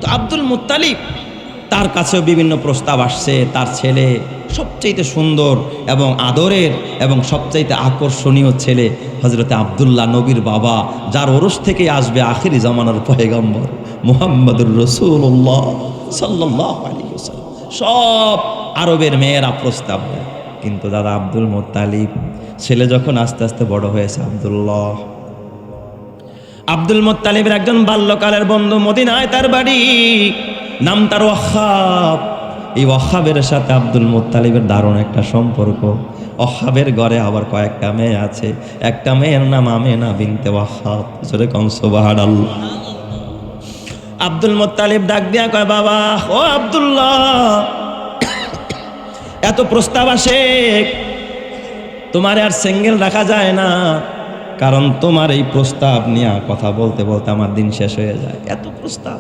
তো আব্দুল মুত্তালিব, তার কাছেও বিভিন্ন প্রস্তাব আসছে। তার ছেলে সবচাইতে সুন্দর এবং আদরের এবং সবচাইতে আকর্ষণীয় ছেলে হযরতে আব্দুল্লাহ, নবীর বাবা, যার ওরস থেকে আসবে আখিরি জামানার পয়গম্বর মুহাম্মদুর রাসূলুল্লাহ সাল্লাল্লাহু আলাইহি ওয়াসাল্লাম। সব আরবের মেয়েরা প্রস্তাব দেয়, কিন্তু দাদা আব্দুল মুত্তালিব ছেলে যখন আস্তে আস্তে বড় হয়েছে, আব্দুল মুত্তালিবের একজন বাল্যকালের বন্ধু, মদিনায় তার বাড়ি, নাম তার ওয়াহাব। এই ওয়াহাবের সাথে আব্দুল মুত্তালিবের দারুণ একটা সম্পর্ক। ওয়াহাবের ঘরে আবার কয়েকটা মেয়ে আছে, একটা মেয়ের নাম আমেনা বিনতে ওয়াহাব। জোরে কম সুবহানাল্লাহ। আব্দুল মুত্তালিব ডাক দিয়া কয়, বাবা ও আব্দুল্লাহ, এত প্রস্তাব আসে, তোমার আর সিঙ্গেল রাখা যায় না, কারণ তোমার এই প্রস্তাব নিয়ে কথা বলতে বলতে আমার দিন শেষ হয়ে যায়। এত প্রস্তাব,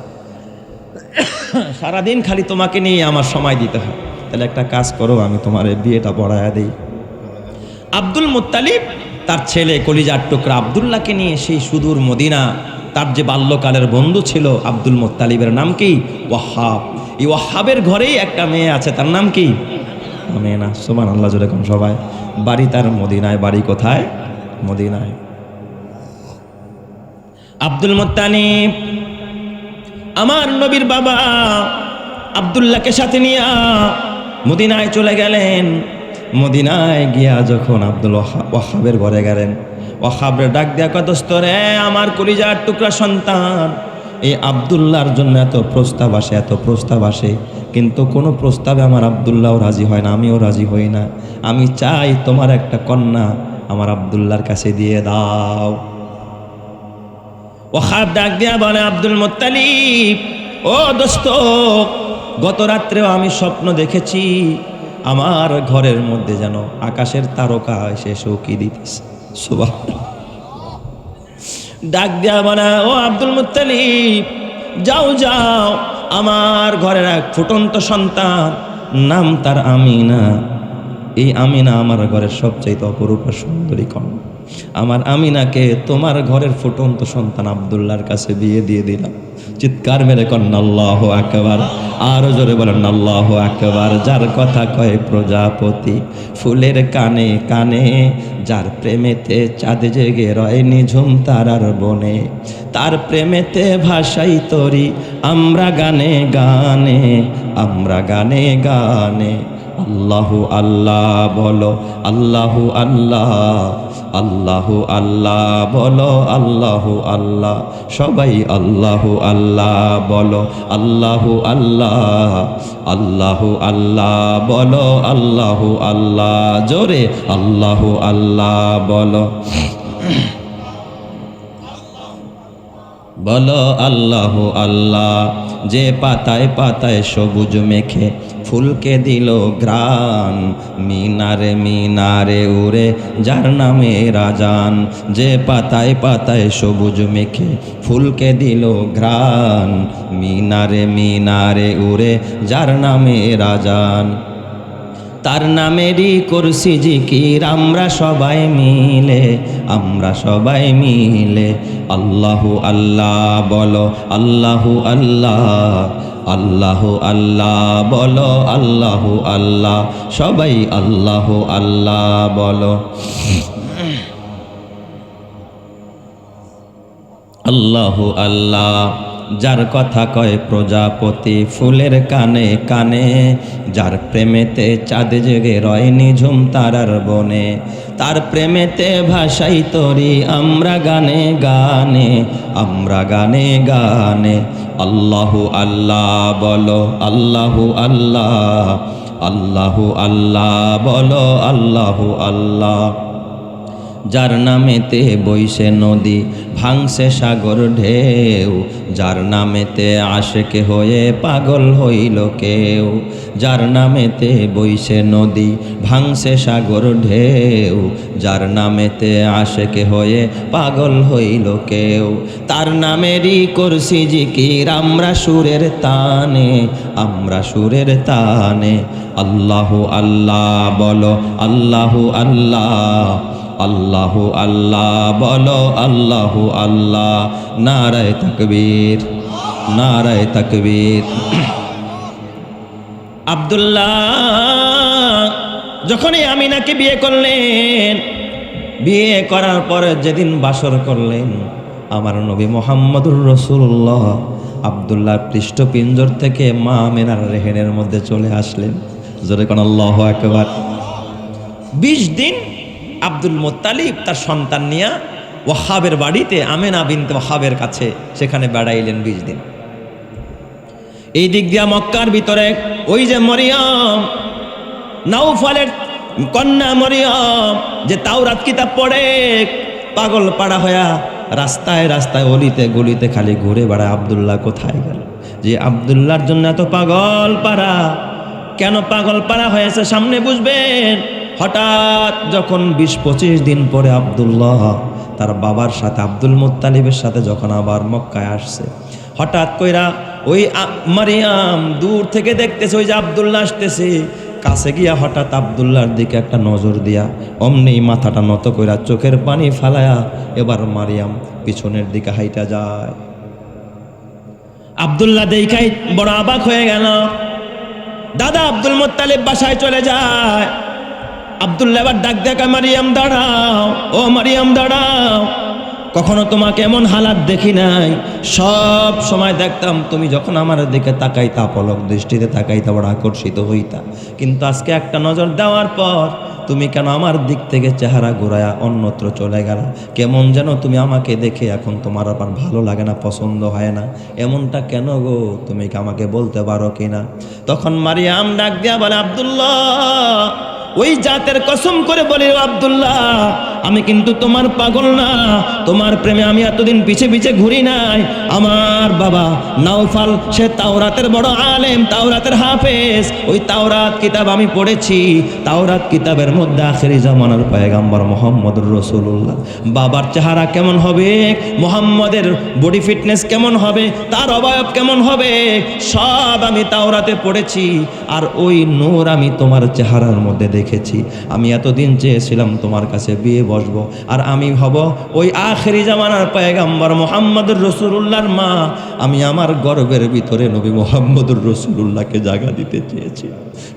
সারাদিন খালি তোমাকে নিয়ে আমার সময় দিতে হয়। তাহলে একটা কাজ করো, আমি তোমার বিয়েটা পড়ায়া দিই। আব্দুল মুত্তালিব তার ছেলে কলিজার টুকরা আব্দুল্লাহকে নিয়ে সেই সুদূর মদিনা, তার যে বাল্যকালের বন্ধু ছিল আব্দুল মুত্তালিবের নাম কি? ওয়াহাব। এই ওয়াহাবের ঘরেই একটা মেয়ে আছে, তার নাম কি? আমেনা। সুবহানাল্লাহ, যেরকম সবাই। বাড়ি তার মদিনায়। বাড়ি কোথায়? মদিনায়। আব্দুল মুত্তালিব আমার নবীর বাবা আব্দুল্লাহকে সাথে নিয়ে মদিনায় চলে গেলেন। মদিনায় গিয়া যখন আব্দুল ওয়াহাবের ঘরে গেলেন, ওয়াহাবরে ডাক দেয়া কয়, দোস্ত রে, আমার কলিজার টুকরা সন্তান, এই আব্দুল্লাহর জন্য এত প্রস্তাব আসে, এত প্রস্তাব আসে, কিন্তু কোনো প্রস্তাবে আমার আব্দুল্লাহও রাজি হয় না, আমিও রাজি হই না। আমি চাই তোমার একটা কন্যা আমার আব্দুল্লাহর কাছে দিয়ে দাও। ওয়াহাব ডাক দিয়া বলে, আব্দুল মুত্তালিব, ও দোস্ত, গত রাত্রেও আমি স্বপ্ন দেখেছি আমার ঘরের মধ্যে যেন আকাশের তারকা এসে শৌকি দিতেছে। সুবহানাল্লাহ। ডাক দিয়া বলে, ও আব্দুল মুত্তালিব, যাও যাও, আমার ঘরের এক ফুটন্ত সন্তান, নাম তার আমিনা। এই আমিনা আমার ঘরের সবচাইতে অপরূপ সুন্দরী কন্যা। আমার আমিনাকে তোমার ঘরের ফুটন্ত সন্তান আব্দুল্লাহর কাছে বিয়ে দিয়ে দিলাম। চিৎকার মেরে কন্যা আল্লাহু আকবার। আরো জোরে বলেন আল্লাহু আকবার। যার কথা কয় প্রজাপতি ফুলের কানে কানে, যার প্রেমেতে চাঁদ জেগে রয় নিঝুম তারার বনে, তার প্রেমেতে ভাষাই তরি আমরা গানে গানে, আমরা গানে গানে। আল্লাহু আল্লাহ বলো, আল্লাহু আল্লাহ, আল্লাহু আল্লাহ বলো, আল্লাহু আল্লাহ। সবাই আল্লাহু আল্লাহ বলো, আল্লাহু আল্লাহ, আল্লাহু আল্লাহ বলো, আল্লাহু আল্লাহ। জোরে আল্লাহু আল্লাহ বলো, বলো আল্লাহু আল্লাহ। যে পাতায় পাতায় সবুজ মেখে ফুলকে দিল গ্রান, মিনারে মিনারে উড়ে যার নামে রাজান। যে পাতায় পাতায় সবুজ মেখে ফুলকে দিল গ্রান, মিনারে মিনারে উড়ে যার নামে রাজান। তার নামেরই করছি জিকির আমরা সবাই মিলে, আমরা সবাই মিলে। আল্লাহু আল্লাহ বলো, আল্লাহু আল্লাহ, আল্লাহু আল্লাহ বলো, আল্লাহু আল্লাহ। সবাই আল্লাহু আল্লাহ বলো, আল্লাহু আল্লাহ। যার কথা কয় প্রজাপতি ফুলের কানে কানে, যার প্রেমেতে চাঁদ জেগে রয় নিঝুম তারার বনে, তার প্রেমেতে ভাষাই তরি আমরা গানে গানে, আমরা গানে গানে। আল্লাহু আল্লাহ বলো, আল্লাহু আল্লাহ, আল্লাহু আল্লাহ বলো, আল্লাহু আল্লাহ। যার নামেতে বইছে নদী ভাঙছে সাগর ঢেউ, যার নামেতে আশেক হয়ে পাগল হইল কেউ। যার নামেতে বইছে নদী, ভাঙছে সাগর ঢেউ, যার নামেতে আশেক হয়ে পাগল হইল কেউ। তার নামেরই করছি জিকির আমরা সুরের তানে, আমরা সুরের তানে। আল্লাহু আল্লাহ বলো, আল্লাহু আল্লাহ, আল্লাহু আল্লাহ বলো, আল্লাহু আল্লাহ। নারায়ে তাকবীর, নারায়ে তাকবীর। আব্দুল্লাহ যখনই আমিনাকে বিয়ে করলেন, বিয়ে করার পরে যেদিন বাসর করলেন, আমার নবী মুহাম্মদুর রাসূলুল্লাহ আব্দুল্লাহর পৃষ্ঠপিঞ্জর থেকে মা আমিনার রেহেনের মধ্যে চলে আসলেন। জোরে কোন আল্লাহু আকবার। 20 দিন আব্দুল মুত্তালিব তার সন্তান নিয়ে ওয়াহাবের বাড়িতে, আমিনা বিনতে ওয়াহাবের কাছে সেখানে বেড়াইলেন 20 দিন। এই দিক দিয়া মক্কার ভিতরে ওই যে মরিয়ম, নাউফলের কন্যা মরিয়ম, যে তাওরাত কিতাব পড়ে পাগল পাড়া হয়া রাস্তায় রাস্তায় অলিতে গলিতে খালি ঘুরে বেড়ায়। আব্দুল্লাহ কোথায় গেল? যে আব্দুল্লাহর জন্য এত পাগল পাড়া, কেন পাগল পাড়া হয়েছে সামনে বুঝবেন। হঠাৎ যখন 20-25 দিন পরে আব্দুল্লাহ তার বাবার সাথে, আব্দুল মুত্তালিবের সাথে যখন আবার মক্কায় আসছে, হঠাৎ কইরা ওই মারিয়াম দূর থেকে দেখতেছে ওই যে আব্দুল্লাহ আসতেছে। কাছে গিয়া হঠাৎ আব্দুল্লাহর দিকে একটা নজর দিয়া অমনি মাথাটা নত কইরা চোখের পানি ফালায়া এবার মারিয়াম পিছনের দিকে হাইটা যায়। আব্দুল্লাহ দেখাই বড় অবাক হয়ে গেল। দাদা আব্দুল মুত্তালিব বাসায় চলে যায়। আব্দুল্লাহ এবার ডাক দেখা, মারিয়াম দাঁড়াও, ও মারিয়াম দাঁড়াও, কখনো তোমাকে এমন হালাত দেখি নাই। সব সময় দেখতাম তুমি যখন আমার দিকে তাকাইতা, পলক দৃষ্টিতে তাকাইতা, বড় আকর্ষিত হইতা, কিন্তু আজকে একটা নজর দেওয়ার পর তুমি কেন আমার দিক থেকে চেহারা ঘুরায়া অন্যত্র চলে গেল? কেমন যেন তুমি আমাকে দেখে এখন তোমার আবার ভালো লাগে না, পছন্দ হয় না, এমনটা কেন গো? তুমি কি আমাকে বলতে পারো কিনা? তখন মারিয়াম ডাক দিয়া বলে, আব্দুল্লাহ, ওই জাতের কসম করে বলি আব্দুল্লাহ, আমি কিন্তু তোমার পাগল না, তোমার প্রেমে আমি এতদিন পিছে পিছে ঘুরি নাই। আমার বাবা নাউফাল সে তাওরাতের বড় আলেম, তাওরাতের হাফেজ, ওই তাওরাত কিতাব আমি পড়েছি। তাওরাত কিতাবের মধ্যে আখেরি জামানার পয়গম্বর মুহাম্মদুর রাসূলুল্লাহ বাবার চেহারা কেমন হবে, মুহাম্মদের বডি ফিটনেস কেমন হবে, তার অবয়ব কেমন হবে, সব আমি তাওরাতে পড়েছি। আর ওই নূর আমি তোমার চেহারার মধ্যে দেখেছি। আমি এতদিন চেয়েছিলাম তোমার কাছে বিয়ে বসবো, আর আমি হব ওই আখেরি জামানার পয়গম্বর মুহাম্মদুর রাসূলুল্লাহর মা। আমি আমার গর্বের ভিতরে নবী মুহাম্মদুর রাসূলুল্লাহকে জায়গা দিতে চেয়েছি,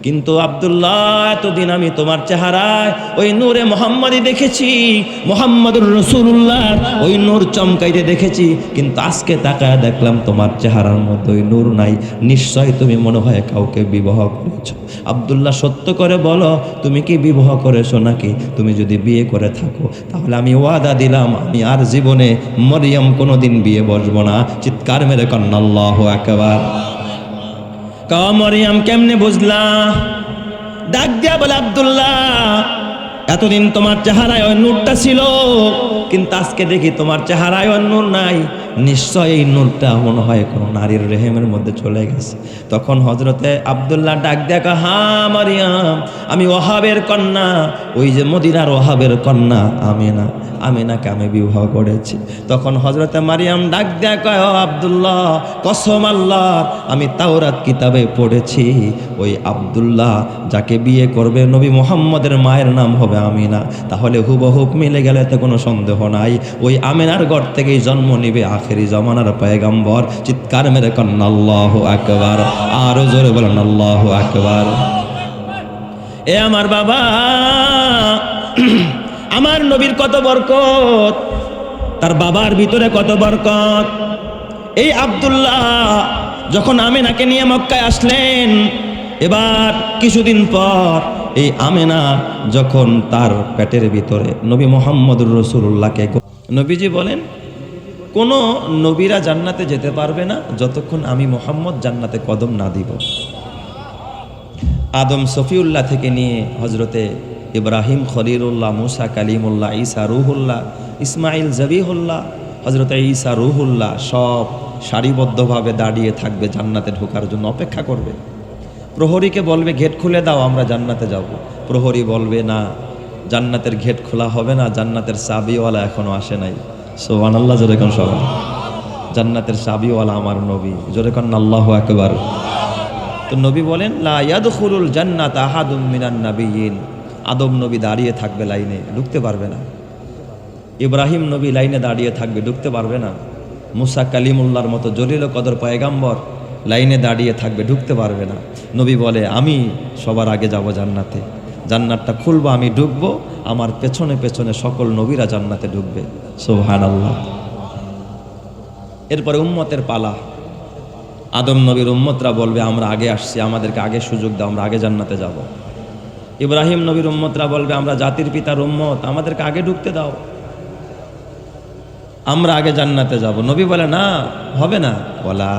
কিন্তু আব্দুল্লাহ এতদিন আমি তোমার চেহারায় ওই নূরে মুহাম্মদী দেখেছি, মুহাম্মদুর রাসূলুল্লাহ ওই নূর চমকাইতে দেখেছি, কিন্তু আজকে তাকায় দেখলাম তোমার চেহারার মধ্যে ওই নূর নাই। নিশ্চয় তুমি মনে হয় কাউকে বিবাহ করেছো। আব্দুল্লাহ সত্য করে বলো, তুমি কি বিবাহ করেছো নাকি? তুমি যদি বিয়ে করে থাকো তাহলে আমি ওয়াদা দিলাম আমি আর জীবনে মরিয়ম কোনোদিন বিয়ে বসবো না। চিৎকার মেরে কন্যা আল্লাহু আকবার। কা মরিয়ম কেমনে বুঝলা? ডাক দিয়া বলে, আব্দুল্লাহ এতদিন তোমার চেহারায় ওই নূরটা ছিল, কিন্তু আজকে দেখি তোমার চেহারায় ওই নূর নাই। নিশ্চয় এই নূরটা মনে হয় কোনো নারীর রেহেমের মধ্যে চলে গেছে। তখন হযরতে আব্দুল্লাহ ডাক দেখা, হ্যাঁ মারিয়াম, আমি ওয়াহাবের কন্যা, ওই যে মদিনার ওয়াহাবের কন্যা আমিনা, আমিনাকে আমি বিবাহ করেছি। তখন হযরতে মারিয়াম ডাক দেয়া কয়, ও আব্দুল্লাহ, কসম আল্লাহর, আমি তাওরাত কিতাবে পড়েছি ওই আব্দুল্লাহ যাকে বিয়ে করবে নবী মুহাম্মদের মায়ের নাম হবে আমিনা। তাহলে হুবহুব মিলে গেলে তো কোনো সন্দেহ নাই, ওই আমিনার ঘর থেকেই জন্ম নিবে আখেরি জামানার পয়গম্বর। চিৎকার মেরে কন্যা আল্লাহু আকবার। আরো জোরে বলেন আল্লাহু আকবার। এ আমার বাবা, আমার নবীর কত বরকত, তার বাবার ভিতরে কত বরকত। এই আব্দুল্লাহ যখন আমিনাকে নিয়ে মক্কায় আসলেন, এবার কিছুদিন পর এই আমিনা যখন তার পেটের ভিতরে নবী মুহাম্মদুর রাসূলুল্লাহকে, নবীজি বলেন কোনো নবীরা জান্নাতে যেতে পারবে না যতক্ষণ আমি মুহাম্মদ জান্নাতে কদম না দিব। আদম সফিউল্লাহ থেকে নিয়ে হজরতে ইব্রাহিম খলিলুল্লাহ, মুসা কালিমুল্লাহ, ঈসা রুহুল্লাহ, ইসমাইল জবিহুল্লাহ, হযরত ঈসা রূহুল্লাহ সব সারিবদ্ধভাবে দাঁড়িয়ে থাকবে, জান্নাতে ঢোকার জন্য অপেক্ষা করবে। প্রহরীকে বলবে গেট খুলে দাও, আমরা জান্নাতে যাব। প্রহরী বলবে না, জান্নাতের গেট খোলা হবে না, জান্নাতের চাবিওয়ালা এখনো আসে নাই। সুবহানাল্লাহ, জোরে কোন সবাই। জান্নাতের চাবিওয়ালা আমার নবী, জোরে কোন আল্লাহু আকবার। তো নবী বলেন লা ইয়াদখুলুল জান্নাতা আহাদুম মিনান নাবিয়িন। আদম নবী দাঁড়িয়ে থাকবে লাইনে, ঢুকতে পারবে না। ইব্রাহিম নবী লাইনে দাঁড়িয়ে থাকবে, ঢুকতে পারবে না। মুসা কালিমুল্লাহর মতো জলিল কদর পয়গাম্বর লাইনে দাঁড়িয়ে থাকবে, ঢুকতে পারবে না। নবী বলে আমি সবার আগে যাব জান্নাতে, জান্নাতটা খুলবো, আমি ঢুকবো, আমার পেছনে পেছনে সকল নবীরা জান্নাতে ঢুকবে। সুবহানাল্লাহ। এরপরে উম্মতের পালা। আদম নবীর উম্মতরা বলবে আমরা আগে আসছি, আমাদেরকে আগে সুযোগ দাও, আমরা আগে জান্নাতে যাব। ইব্রাহিম নবীর উম্মতরা বলবে আমরা জাতির পিতার উম্মত, আমাদেরকে আগে ঢুকতে দাও, আমরা আগে জান্নাতে যাব। নবী বলে না, হবে না। ওয়ালা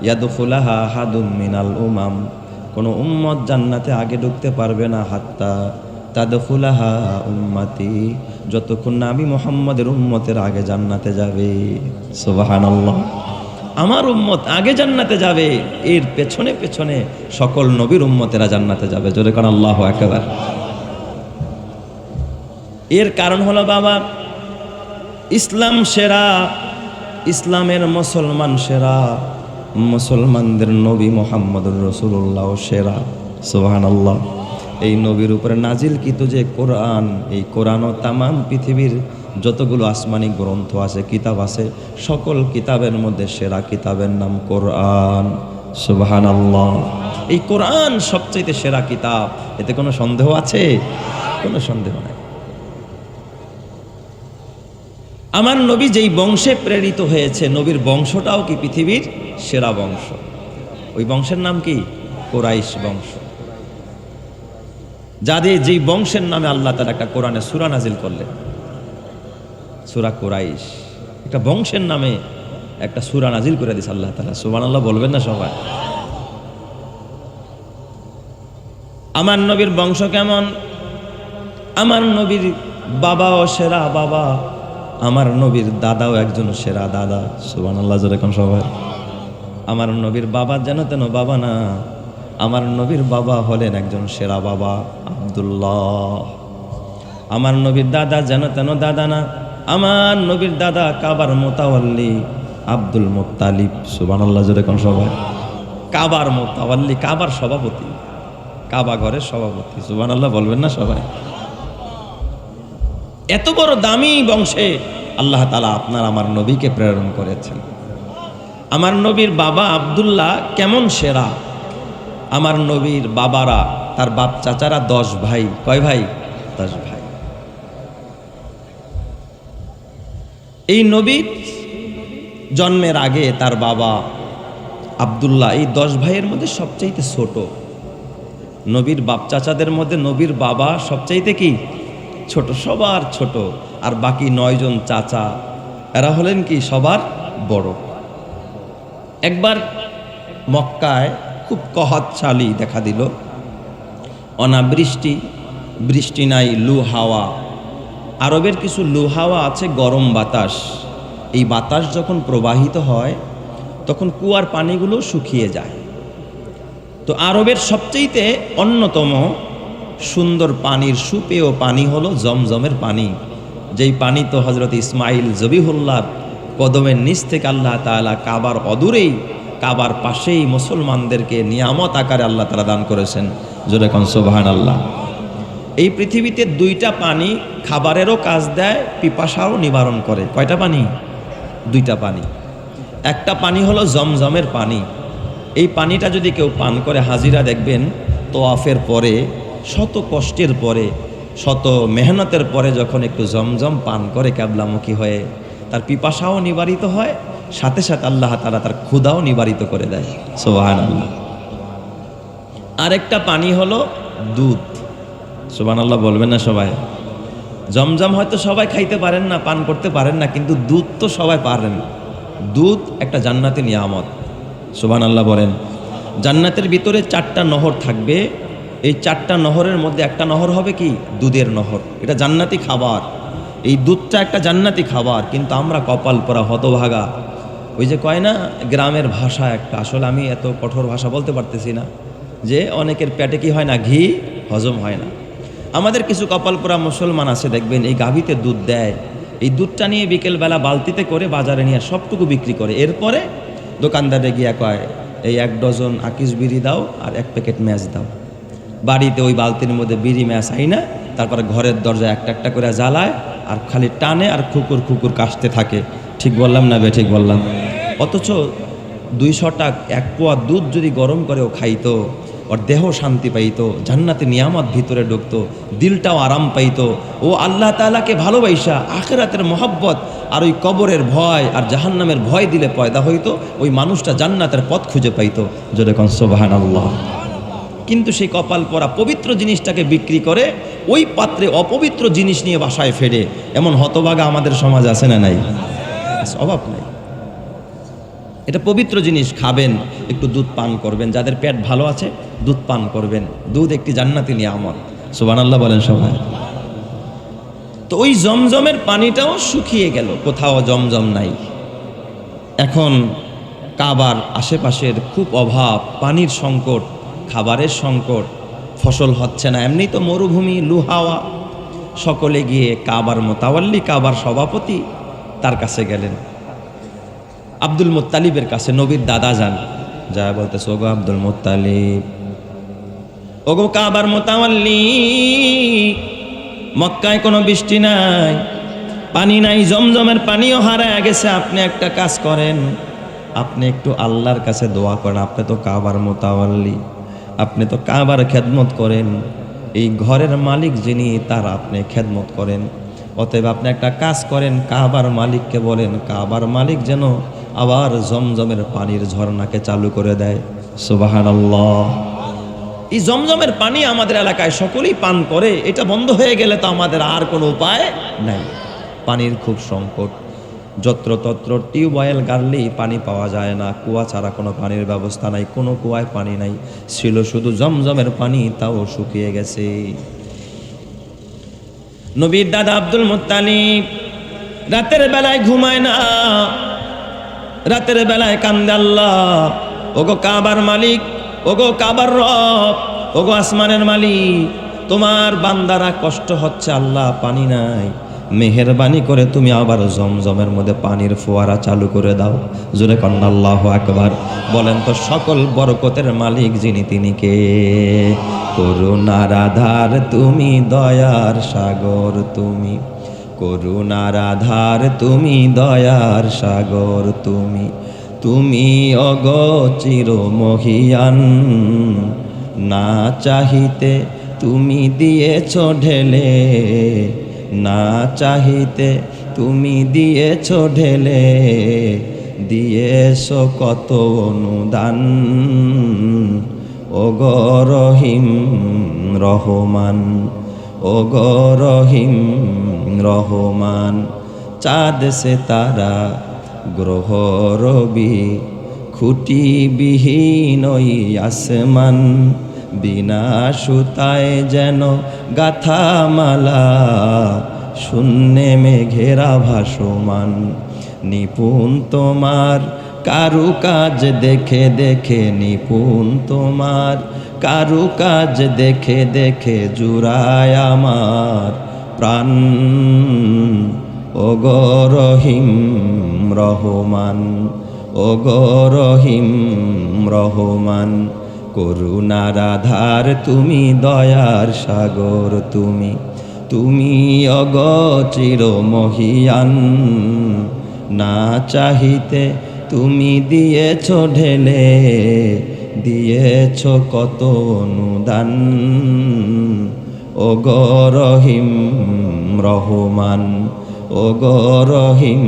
ইয়াদখুলাহা আহাদুম মিনাল উমাম। কোন উম্মত জান্নাতে আগে ঢুকতে পারবে না হাত্তা তাদখুলাহা উম্মতি, যতক্ষণ না আমি মুহাম্মদের উম্মতের আগে জান্নাতে যাবে। সুবহানাল্লাহ। আমার উম্মত আগে জান্নাতে যাবে, এর পেছনে পেছনে সকল নবীর উম্মতেরা জান্নাতে যাবে। জোরে কোন আল্লাহু আকবার। এর কারণ হলো বাবা, ইসলাম সেরা, ইসলামের মুসলমান সেরা, মুসলমানদের নবী মুহাম্মদুর রাসূলুল্লাহ সেরা। সুবহানাল্লাহ। এই নবীর উপরে নাজিলকৃত যে কোরআন, এই কোরআন ও তামাম পৃথিবীর যতগুলো আসমানি গ্রন্থ আছে, কিতাব আছে, সকল কিতাবের মধ্যে সেরা কিতাবের নাম কোরআন। সুবহানাল্লাহ। এই কোরআন সবচেয়ে সেরা কিতাব, এতে কোনো সন্দেহ আছে? কোনো সন্দেহ নাই। আমার নবী যেই বংশে প্রেরিত হয়েছে, নবীর বংশটাও কি পৃথিবীর সেরা বংশ। ওই বংশের নাম কি? কুরাইশ বংশ। যাদের যেই বংশের নামে আল্লাহ তাআলা একটা কোরআনে সূরা নাজিল করলেন, সূরা কুরাইশ। একটা বংশের নামে একটা সূরা নাজিল করে দিয়েছে আল্লাহ তাআলা। সুবহানাল্লাহ বলবেন না সবাই? আমার নবীর বংশ কেমন? আমার নবীর বাবাও সেরা বাবা, আমার নবীর দাদাও একজন সেরা দাদা। সুবহানাল্লাহ যেরকম সবাই। আমার নবীর বাবা যেন তেন বাবা না, আমার নবীর বাবা হলেন একজন সেরা বাবা, আব্দুল্লাহ। আমার নবীর দাদা যেন তেন দাদা না, আমার নবীর দাদা কাবার মোতাওয়াল্লি আব্দুল মুত্তালিব। সুবহানাল্লাহ যেরকম সবাই। কাবার মোতাওয়াল্লি, কাবার সভাপতি, কাবা ঘরের সভাপতি। সুবহানাল্লাহ বলবেন না সবাই? এত বড় দামি বংশে আল্লাহ তাআলা আপনার আমার নবীকে প্রেরণ করেছেন। আমার নবীর বাবা আব্দুল্লাহ কেমন সেরা! আমার নবীর বাবারা, তার বাপ চাচারা 10 ভাই। কয় ভাই? 10 ভাই। এই নবীর জন্মের আগে তার বাবা আব্দুল্লাহ এই 10 ভাইয়ের মধ্যে সবচাইতে ছোট। নবীর বাপ চাচাদের মধ্যে নবীর বাবা সবচাইতে কি? ছোট, সবার ছোট। আর বাকি 9 জন চাচা, এরা হলেন কি? সবার বড়। একবার মক্কায় খুব কহাতশালী দেখা দিল, অনাবৃষ্টি, বৃষ্টি নাই, লু হাওয়া। আরবের কিছু লু হাওয়া আছে, গরম বাতাস। এই বাতাস যখন প্রবাহিত হয় তখন কুয়ার পানিগুলো শুকিয়ে যায়। তো আরবের সবচেয়ে অন্যতম সুন্দর পানির সুপেয় পানি হলো জমজমের পানি, যেই পানি তো হযরত ইসমাইল জবিহুল্লাহর কদমের নিচ থেকে আল্লাহ তাআলা কাবার অদূরেই, কাবার পাশেই মুসলমানদেরকে নিয়ামত আকারে আল্লাহ তাআলা দান করেছেন। জোরে কোন সুবহানাল্লাহ। এই পৃথিবীতে 2টা পানি খাবারেরও কাজ দেয়, পিপাসাও নিবারণ করে। কয়টা পানি? 2টা পানি। একটা পানি হলো জমজমের পানি। এই পানিটা যদি কেউ পান করে, হাজিরা দেখবেন তোয়াফের পরে, শত কষ্টের পরে, শত মেহনতের পরে যখন একটু জমজম পান করে কিবলামুখী হয়ে, তার পিপাসাও নিবারিত হয়, সাথে সাথে আল্লাহ তাআলা তার ক্ষুধাও নিবারিত করে দেয়। সুবহানাল্লাহ। আরেকটা পানি হলো দুধ। সুবহানাল্লাহ বলবেন না সবাই? জমজম হয়তো সবাই খাইতে পারেন না, পান করতে পারেন না, কিন্তু দুধ তো সবাই পারেন। দুধ একটা জান্নাতি নিয়ামত। সুবহানাল্লাহ বলেন। জান্নাতের ভিতরে 4টা নহর থাকবে। এই 4টা নহরের মধ্যে একটা নহর হবে কি? দুধের নহর। এটা জান্নাতি খাবার। এই দুধটা একটা জান্নাতি খাবার, কিন্তু আমরা কপাল পোড়া হতভাগা। ওই যে কয় না গ্রামের ভাষা একটা, আসলে আমি এত কঠোর ভাষা বলতে পারতেছি না, যে অনেকের পেটে কি হয় না, ঘি হজম হয় না। আমাদের কিছু কপাল পোড়া মুসলমান আছে, দেখবেন এই গাভীতে দুধ দেয়, এই দুধটা নিয়ে বিকেলবেলা বালতিতে করে বাজারে নিয়ে সবটুকু বিক্রি করে। এরপরে দোকানদারে গিয়া কয় এই 1 ডজন আকিস বিড়ি দাও আর 1 প্যাকেট ম্যাচ দাও। বাড়িতে ওই বালতির মধ্যে বিড়ি ম্যাচ আই না, তারপরে ঘরের দরজায় একটা একটা করে জ্বালায় আর খালি টানে আর খুকুর খুকুর কাশতে থাকে। ঠিক বললাম না বে? ঠিক বললাম। অথচ 200 টাকা 1 পোয়া দুধ যদি গরম করে ও খাইতো, ওর দেহ শান্তি পাইতো, জান্নাতে নিয়ামত ভিতরে ঢুকতো, দিলটাও আরাম পাইতো। ও আল্লাহ তাআলাকে ভালোবাসা, আখিরাতের মহব্বত আর ওই কবরের ভয় আর জাহান্নামের ভয় দিলে পয়দা হইতো, ওই মানুষটা জান্নাতের পথ খুঁজে পাইতো। জোরে কোন সুবহানাল্লাহ। কিন্তু সেই কপাল পরা পবিত্র জিনিসটাকে বিক্রি করে ওই পাত্রে অপবিত্র জিনিস নিয়ে বাসায় ফেরে, এমন হতভাগা আমাদের সমাজ আছে না নাই? অভাব নাই। এটা পবিত্র জিনিস, খাবেন, একটু দুধ পান করবেন, যাদের পেট ভালো আছে দুধ পান করবেন। দুধ একটি জান্নাতি নিয়ামত। সুবহানাল্লাহ বলেন সবাই। তো ওই জমজমের পানিটাও শুকিয়ে গেল, কোথাও জমজম নাই। এখন কাবার আশেপাশের খুব অভাব, পানির সংকট, খাবারের সংকট, ফসল হচ্ছে না, এমনি তো মরুভূমি, লুহাওয়া। সকলে গিয়ে কাবার মোতাওয়াল্লি, কাবার সভাপতি, তার কাছে গেলেন, আব্দুল মুত্তালিবের কাছে, নবীর দাদা যান, যা বলতেছে ওগো আব্দুল মুত্তালিব, ওগো কাবার মোতাওয়াল্লি, মক্কায় কোনো বৃষ্টি নাই, পানি নাই, জমজমের পানিও হারায় গেছে। আপনি একটা কাজ করেন, আপনি একটু আল্লাহর কাছে দোয়া করেন। আপনি তো কাবার মোতাওয়াল্লি, আপনি তো কাবার খেদমত করেন, এই ঘরের মালিক যিনি তার আপনি খেদমত করেন। অতএব আপনি একটা কাজ করেন, কাবার মালিককে বলেন, কাবার মালিক যেন আবার জমজমের পানির ঝর্ণাকে চালু করে দেয়। সুবহানাল্লাহ। এই জমজমের পানি আমাদের এলাকায় সকলেই পান করে, এটা বন্ধ হয়ে গেলে তো আমাদের আর কোনো উপায় নাই। পানির খুব সংকট, যত্রতত্র টিউবওয়েল গাড়লেই পানি পাওয়া যায় না, কুয়া ছাড়া কোনো পানির ব্যবস্থা নাই, কোনো কুয়ায় পানি নাই, ছিল শুধু জমজমের পানি, তাও শুকিয়ে গেছে। নবীর দাদা আব্দুল মুত্তালিব রাতের বেলায় ঘুমায় না, রাতের বেলায় কান্দে, আল্লাহ, ওগো কাবার মালিক, ওগো কাবার রব, ওগো আসমানের মালিক, তোমার বান্দারা কষ্ট হচ্ছে, আল্লাহ পানি নাই, মেহেরবানি করে তুমি আবার জমজমের মধ্যে পানির ফোয়ারা চালু করে দাও। জোরে কন্না আল্লাহু আকবার। বলেন তো সকল বরকতের মালিক যিনি, তিনি কে? করুণার আধার তুমি, দয়ার সাগর তুমি, করুণার আধার তুমি, দয়ার সাগর তুমি, তুমি অগোচির মহিয়ান, না চাহিতে তুমি দিয়েছ ঢেলে, না চাহিতে তুমি দিয়েছ ঢেলে, দিয়েছ কত অনুদান, ওগো রহিম রহমান, ওগো রহিম রহমান। চাঁদ সে তারা গ্রহ রবি, খুঁটি বিহীন ওই আসমান, বিনা সুতায় যেন গাথা মালা, শূন্যে মেঘেরা ভাসমান। নিপুণ তোমার কারুকাজ দেখে দেখে, নিপুণ তোমার কারুকাজ দেখে দেখে, জুড়ায় আমার প্রাণ, ওগো রহিম রহমান, ওগো রহিম রহমান। করুণার আধার তুমি, দয়ার সাগর তুমি, তুমি অগোচির মহিয়ান, না চাহিতে তুমি দিয়েছ ঢেলে, দিয়েছ কত অনুদান, ওগো রহিম রহমান, ওগো রহিম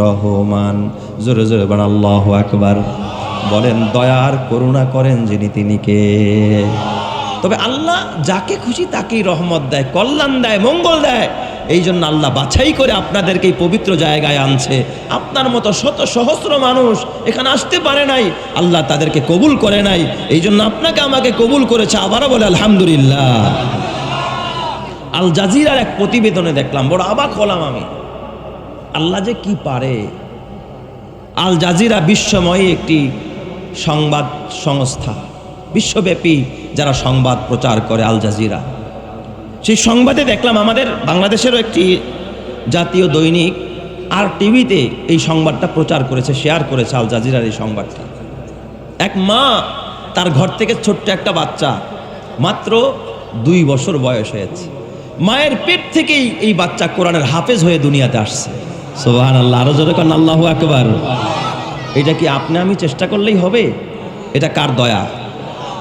রহমান। জোরে জোরে বলেন আল্লাহু আকবার। বলেন দয়ার করুণা করেন যিনি, তিনি কে? তবে আল্লাহ যাকে খুশি তাকেই রহমত দেয়, কল্যাণ দেয়, মঙ্গল দেয়। এই জন্য আল্লাহ বাছাই করে আপনাদেরকে এই পবিত্র জায়গায় আনছে। আপনার মতো শত সহস্র মানুষ এখানে আসতে পারে নাই, আল্লাহ তাদেরকে কবুল করে নাই, এই জন্য আপনাকে আমাকে কবুল করেছে। আবারও বলে আলহামদুলিল্লাহ। আল জাজিরার এক প্রতিবেদনে দেখলাম, বড় অবাক হলাম আমি, আল্লাহ যে কি পারে। আল জাজিরা বিশ্বময় একটি সংবাদ সংস্থা, বিশ্বব্যাপী যারা সংবাদ প্রচার করে আল জাজিরা। সেই সংবাদে দেখলাম আমাদের বাংলাদেশেরও একটি জাতীয় দৈনিক আর টিভিতে এই সংবাদটা প্রচার করেছে, শেয়ার করেছে আল জাজিরার এই সংবাদটা। এক মা, তার ঘর থেকে ছোট্ট একটা বাচ্চা, মাত্র 2 বছর বয়স হয়েছে, মায়ের পেট থেকেই এই বাচ্চা কোরআনের হাফেজ হয়ে দুনিয়াতে আসছে। সুবহানাল্লাহ, আরো জোরে করেন আল্লাহু আকবার। এটা কি আপনি আমি চেষ্টা করলেই হবে? এটা কার দয়া?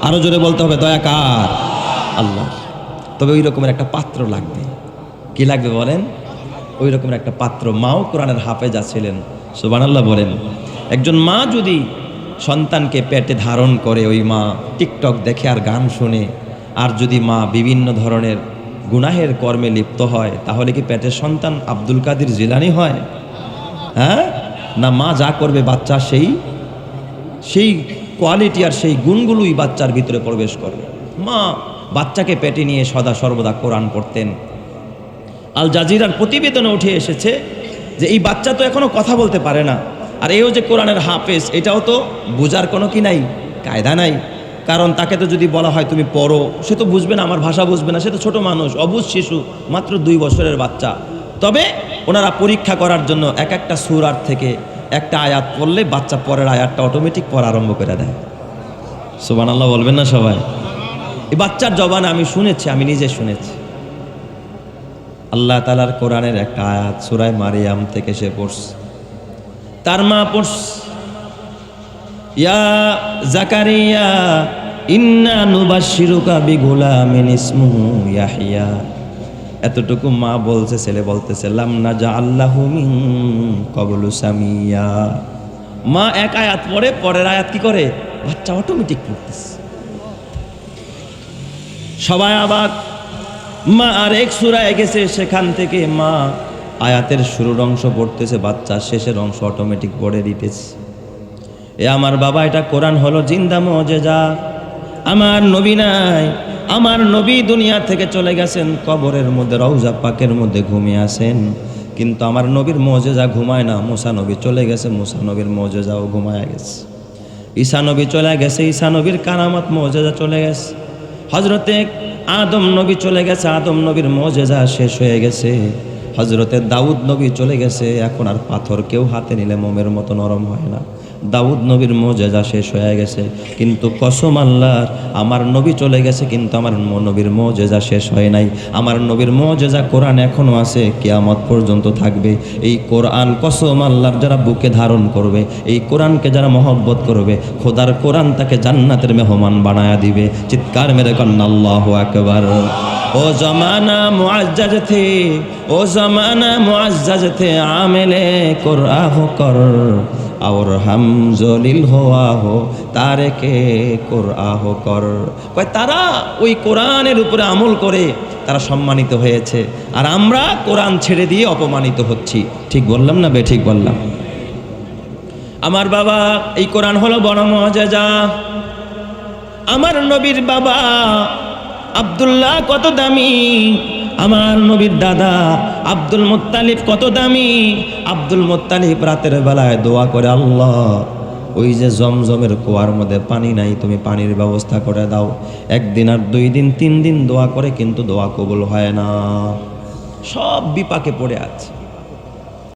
আরো জোরে বলতে হবে, দয়া কার? আল্লাহ। তবে ওই রকমের একটা পাত্র লাগবে। কি লাগবে বলেন? ওই রকমের একটা পাত্র। মাও কোরআনের হাফেজা ছিলেন, সুবহানাল্লাহ বলেন। একজন মা যদি সন্তানকে পেটে ধারণ করে, ওই মা টিকটক দেখে আর গান শুনে, আর যদি মা বিভিন্ন ধরনের গুনাহের কর্মে লিপ্ত হয়, তাহলে কি পেটের সন্তান আব্দুল কাদের জিলানী হয়? হ্যাঁ না, মা যা করবে বাচ্চা সেই কোয়ালিটি আর সেই গুণগুলোই বাচ্চার ভিতরে প্রবেশ করবে। মা বাচ্চাকে পেটে নিয়ে সদা সর্বদা কোরআন পড়তেন। আল জাজিরার প্রতিবেদনে উঠে এসেছে যে এই বাচ্চা তো এখনো কথা বলতে পারে না, আর এও যে কোরআনের হাফেজ, এটাও তো বোঝার কোনো কি নাই, কায়দা নাই। কারণ তাকে তো যদি বলা হয় তুমি পড়ো, সে তো বুঝবে না, আমার ভাষা বুঝবে না, সে তো ছোট মানুষ, অবুঝ শিশু, মাত্র 2 বছরের বাচ্চা। তবে ওনারা পরীক্ষা করার জন্য এক একটা সূরার থেকে একটা আয়াত পড়লে বাচ্চা পরের আয়াতটা অটোমেটিক পড়া আরম্ভ করে দেয়। সুবহানাল্লাহ বলবেন না সবাই? এই বাচ্চার জবানে আমি শুনেছি, আমি নিজে শুনেছি। আল্লাহ তাআলার কোরআনের একটা আয়াত সূরা মারিয়াম থেকে সে পড়ছে, তার মা পড়ছে, ইয়া জাকারিয়া ইন্না নুবাশশিরুকা বিগুলামিন ইসমুহু ইয়াহইয়া। এতটুকু মা বলছে, ছেলে বলতেছে লাম নাজআল্লাহু মিন ক্বাবলু সামিয়া। মা এক আয়াত পড়ে, পরের আয়াত কি করে বাচ্চা অটোমেটিক পড়তেছে। সবাই অবাক। মা আরেক সূরায় গেছে, সেখান থেকে মা আয়াতের শুরুর অংশ পড়তেছে, বাচ্চা শেষের অংশ অটোমেটিক পড়ে দিতেছে। এ আমার বাবা, এটা কোরআন হলো জিন্দা মুজিজা। আমার নবী নাই, আমার নবী দুনিয়া থেকে চলে গেছেন, কবরের মধ্যে রওজা পাকের মধ্যে ঘুমিয়ে আছেন, কিন্তু আমার নবীর মুজিজা ঘুমায় না। মুসা নবী চলে গেছে, মুসা নবীর মুজিজাও ঘুমায় গেছে। ঈসা নবী চলে গেছে, ঈসা নবীর কারামত মুজিজা চলে গেছে। হযরতে আদম নবী চলে গেছে, আদম নবীর মুজিজা শেষ হয়ে গেছে। হযরতে দাউদ নবী চলে গেছে, এখন আর পাথর কেউ হাতে নিলে মোমের মতো নরম হয় না। দাউদ নবীর মুজিজা শেষ হয়ে গেছে, কিন্তু কসম আল্লাহর, আমার নবী চলে গেছে কিন্তু আমার নবীর মুজিজা শেষ হয় নাই। আমার নবীর মুজিজা কোরআন এখনো আছে, কিয়ামত পর্যন্ত থাকবে। এই কোরআন কসম আল্লাহর, যারা বুকে ধারণ করবে, এই কোরআনকে যারা মহব্বত করবে, খোদার কোরআন তাকে জান্নাতের মেহমান বানায়া দিবে। চিৎকার মেরে কন্না আল্লাহু আকবার। ও জমানা মুআজ্জাজ থে, ও জমানা মুআজ্জাজ থে, আমেলে কোরআহ কর और हम জলিল হওয়া হো তারেকে কোরআহ কর। কয় তারা ওই কোরআনের উপরে আমল করে তারা সম্মানিত হয়েছে, আর আমরা কোরআন ছেড়ে দিয়ে অপমানিত হচ্ছি। ঠিক বললাম না বেঠিক বললাম? আমার বাবা, এই কোরআন হলো বড় মুজিজা। আমার নবীর বাবা আব্দুল্লাহ কত দামি, আমার নবীর দাদা আব্দুল মুত্তালিব কত দামি। আব্দুল মুত্তালিব রাতের বেলায় দোয়া করে, আল্লাহ ওই যে জমজমের কুয়ার মধ্যে পানি নাই, তুমি পানির ব্যবস্থা করে দাও। 1 দিন আর 2 দিন 3 দিন দোয়া করে, কিন্তু দোয়া কবুল হয় না, সব বিপাকে পড়ে আছে।